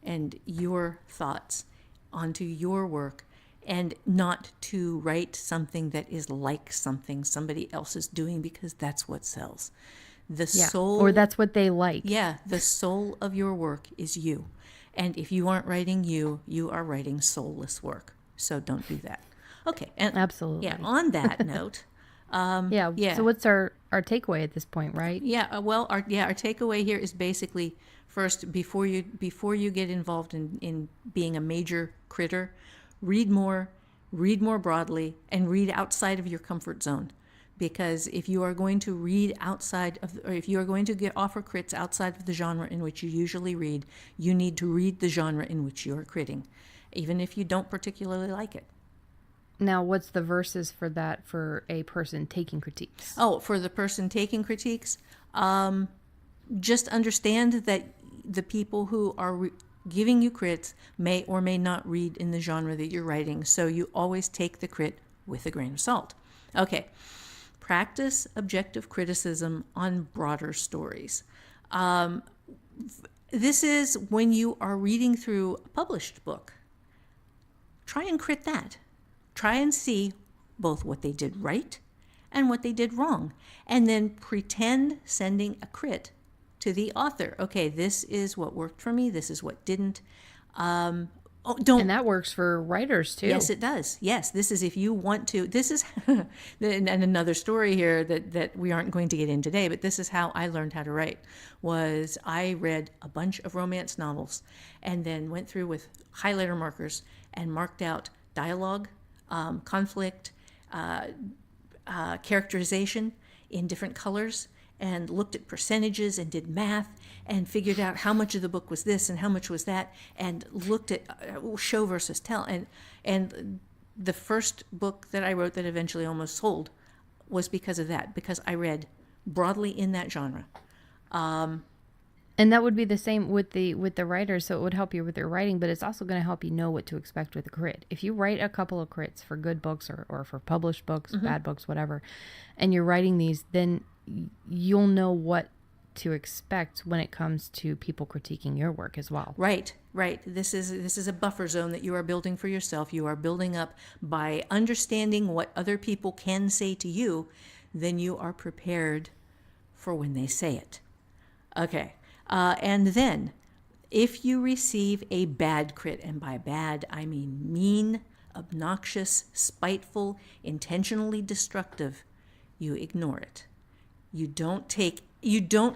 and your thoughts onto your work, and not to write something that is like something somebody else is doing, because that's what sells. The Yeah. soul, Or that's what they like. yeah, the soul of your work is you. And if you aren't writing you, you are writing soulless work. So don't do that. Okay. And Absolutely. yeah, on that note, Yeah. yeah. So what's our takeaway at this point, right? Yeah, well, our takeaway here is basically first, before you get involved in being a major critter, read more broadly, and read outside of your comfort zone. Because if you are going to read outside of, or if you are going to offer crits outside of the genre in which you usually read, you need to read the genre in which you are critting, even if you don't particularly like it. Now, what's the verses for that for a person taking critiques? Oh, for the person taking critiques, just understand that the people who are giving you crits may or may not read in the genre that you're writing, so you always take the crit with a grain of salt. Okay. Practice objective criticism on broader stories. This is when you are reading through a published book. Try and crit that. Try and see both what they did right and what they did wrong. And then pretend sending a crit to the author. Okay, this is what worked for me. This is what didn't. And that works for writers too. Yes, it does. Yes, this is if you want to. This is and another story here that we aren't going to get in today, but this is how I learned how to write. Was I read a bunch of romance novels and then went through with highlighter markers and marked out dialogue, conflict, characterization in different colors, and looked at percentages and did math and figured out how much of the book was this and how much was that, and looked at show versus tell. And the first book that I wrote that eventually almost sold was because of that, because I read broadly in that genre. And that would be the same with the writers, so it would help you with your writing, but it's also going to help you know what to expect with a crit. If you write a couple of crits for good books or for published books, bad books, whatever, and you're writing these, then you'll know what to expect when it comes to people critiquing your work as well. Right. This is a buffer zone that you are building for yourself. You are building up by understanding what other people can say to you. Then you are prepared for when they say it. Okay. And then, if you receive a bad crit, and by bad I mean mean, obnoxious, spiteful, intentionally destructive, you ignore it. You don't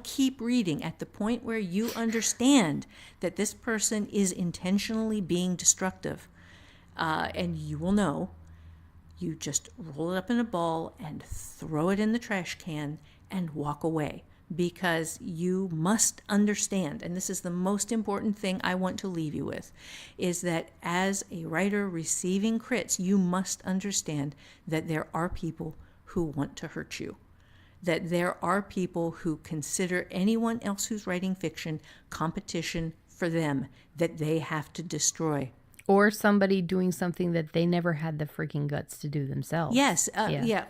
keep reading at the point where you understand that this person is intentionally being destructive. And you will know. You just roll it up in a ball and throw it in the trash can and walk away. Because you must understand, and this is the most important thing I want to leave you with, is that as a writer receiving crits, you must understand that there are people who want to hurt you. That there are people who consider anyone else who's writing fiction competition for them, that they have to destroy. Or somebody doing something that they never had the freaking guts to do themselves. Yes, yeah.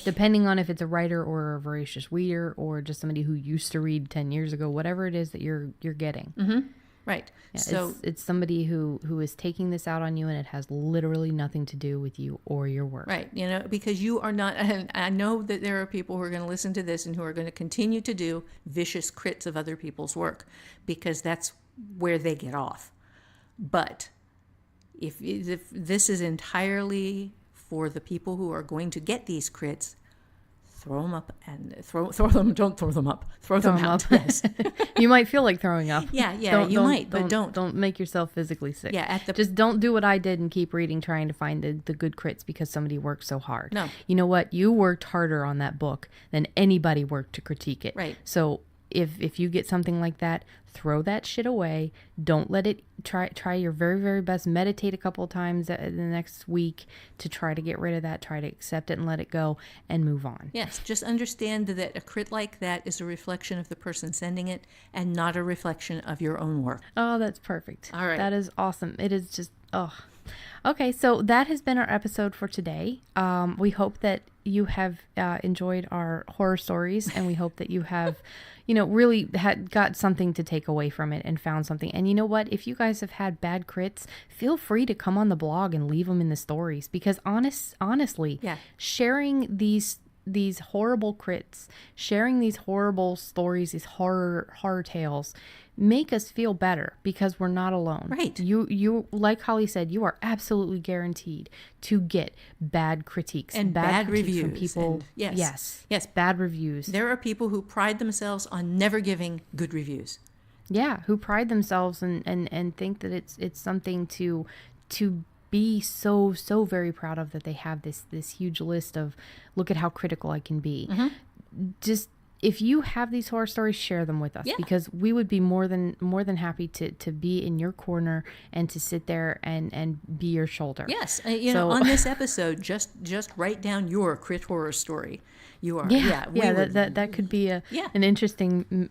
Depending on if it's a writer or a voracious reader or just somebody who used to read 10 years ago, whatever it is that you're getting. Mm-hmm. Right. Yeah, so it's somebody who is taking this out on you, and it has literally nothing to do with you or your work. Right. Because you are not, and I know that there are people who are going to listen to this and who are going to continue to do vicious crits of other people's work, because that's where they get off. But if this is entirely for the people who are going to get these crits, throw them up and throw them. Don't throw them up. Throw them out. Yes. You might feel like throwing up. Yeah. You might, but don't. Don't make yourself physically sick. Yeah. Just don't do what I did and keep reading, trying to find the good crits because somebody worked so hard. No. You know what? You worked harder on that book than anybody worked to critique it. Right. So if you get something like that, throw that shit away. Don't let it. Try your very, very best. Meditate a couple of times the next week to try to get rid of that. Try to accept it and let it go and move on. Yes, just understand that a crit like that is a reflection of the person sending it and not a reflection of your own work. Oh, that's perfect. All right. That is awesome. It is just, Okay, so that has been our episode for today. We hope that you have enjoyed our horror stories, and we hope that you have, really got something to take away from it and found something. And you know what? If you guys have had bad crits, feel free to come on the blog and leave them in the stories, because honestly, Yeah. sharing these these horrible crits, sharing these horrible stories, these horror tales, make us feel better because we're not alone. Right. You like Holly said, you are absolutely guaranteed to get bad critiques and bad critiques reviews from people. and yes, bad reviews. There are people who pride themselves on never giving good reviews. Yeah, who pride themselves and think that it's something to be so very proud of, that they have this huge list of, look at how critical I can be. Just, if you have these horror stories, share them with us, because we would be more than happy to be in your corner and to sit there and be your shoulder. Yes, know, on this episode, just write down your crit horror story. You are that could be an interesting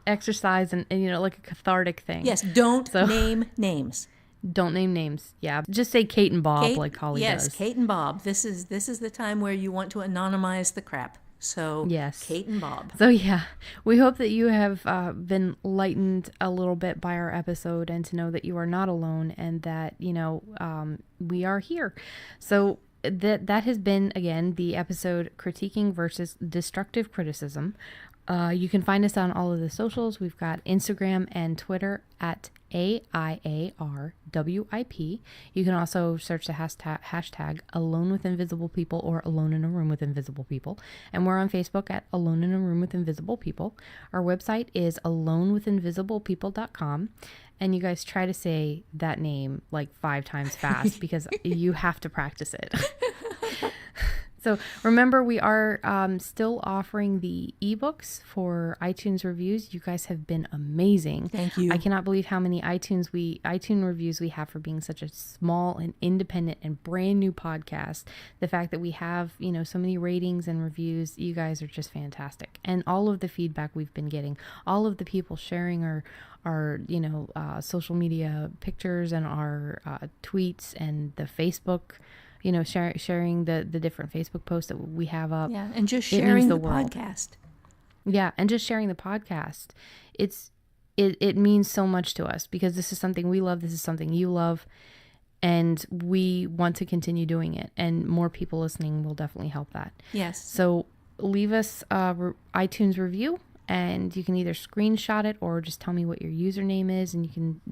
exercise and like a cathartic thing. Yes, don't name names. Don't name names. Yeah, just say Kate and Bob, like Holly does. Yes, Kate and Bob. This is the time where you want to anonymize the crap. So yes, Kate and Bob. So yeah, we hope that you have been lightened a little bit by our episode, and to know that you are not alone, and that we are here. So that has been, again, the episode Critiquing versus Destructive Criticism. You can find us on all of the socials. We've got Instagram and Twitter at AIARWIP. You can also search the hashtag Alone with Invisible People or Alone in a Room with Invisible People. And we're on Facebook at Alone in a Room with Invisible People. Our website is alonewithinvisiblepeople.com. And you guys try to say that name like 5 times fast because you have to practice it. So remember, we are still offering the ebooks for iTunes reviews. You guys have been amazing. Thank you. I cannot believe how many iTunes reviews we have for being such a small and independent and brand new podcast. The fact that we have, so many ratings and reviews, you guys are just fantastic. And all of the feedback we've been getting, all of the people sharing our social media pictures and our tweets and the Facebook, sharing the different Facebook posts that we have up. Yeah, and just sharing the podcast. Yeah, and just sharing the podcast. It means so much to us, because this is something we love. This is something you love. And we want to continue doing it. And more people listening will definitely help that. Yes. So leave us iTunes review. And you can either screenshot it or just tell me what your username is, and you can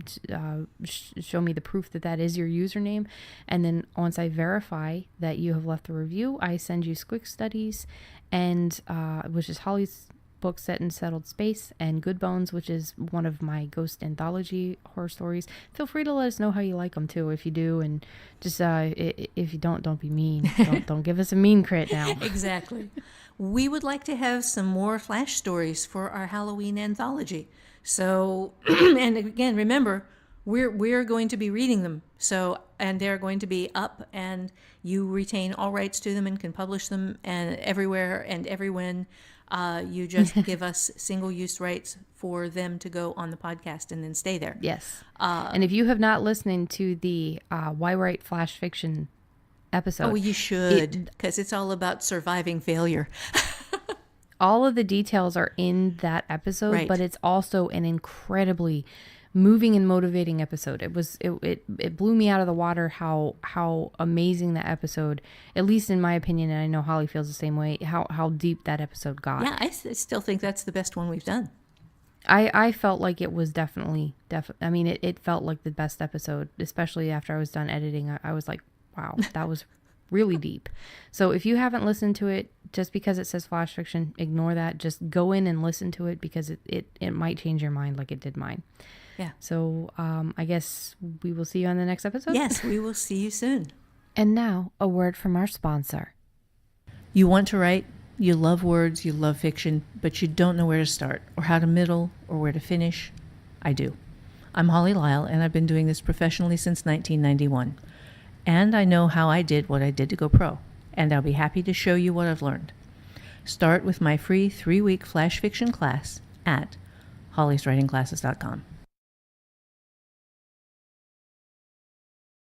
show me the proof that is your username. And then once I verify that you have left a review, I send you Squick Studies, and which is Holly's book set in settled space, and Good Bones, which is one of my ghost anthology horror stories. Feel free to let us know how you like them too, if you do, and just if you don't be mean. Don't give us a mean crit now. Exactly. We would like to have some more flash stories for our Halloween anthology. So, and again, remember, we're going to be reading them. So, and they're going to be up, and you retain all rights to them and can publish them and everywhere and everywhen. You just give us single-use rights for them to go on the podcast and then stay there. Yes. And if you have not listened to the Why Write Flash Fiction episode. Oh, you should, because it's all about surviving failure. All of the details are in that episode, right. But it's also an incredibly moving and motivating episode. It blew me out of the water how amazing that episode, at least in my opinion, and I know Holly feels the same way, how deep that episode got. Yeah, I still think that's the best one we've done. I felt like it was definitely I mean, it felt like the best episode, especially after I was done editing. I was like, wow, that was really deep. So if you haven't listened to it, just because it says flash fiction, ignore that. Just go in and listen to it, because it might change your mind like it did mine. Yeah. So I guess we will see you on the next episode. Yes, we will see you soon. And now, a word from our sponsor. You want to write, you love words, you love fiction, but you don't know where to start or how to middle or where to finish. I do. I'm Holly Lisle, and I've been doing this professionally since 1991. And I know how I did what I did to go pro, and I'll be happy to show you what I've learned. Start with my free 3-week flash fiction class at hollyswritingclasses.com.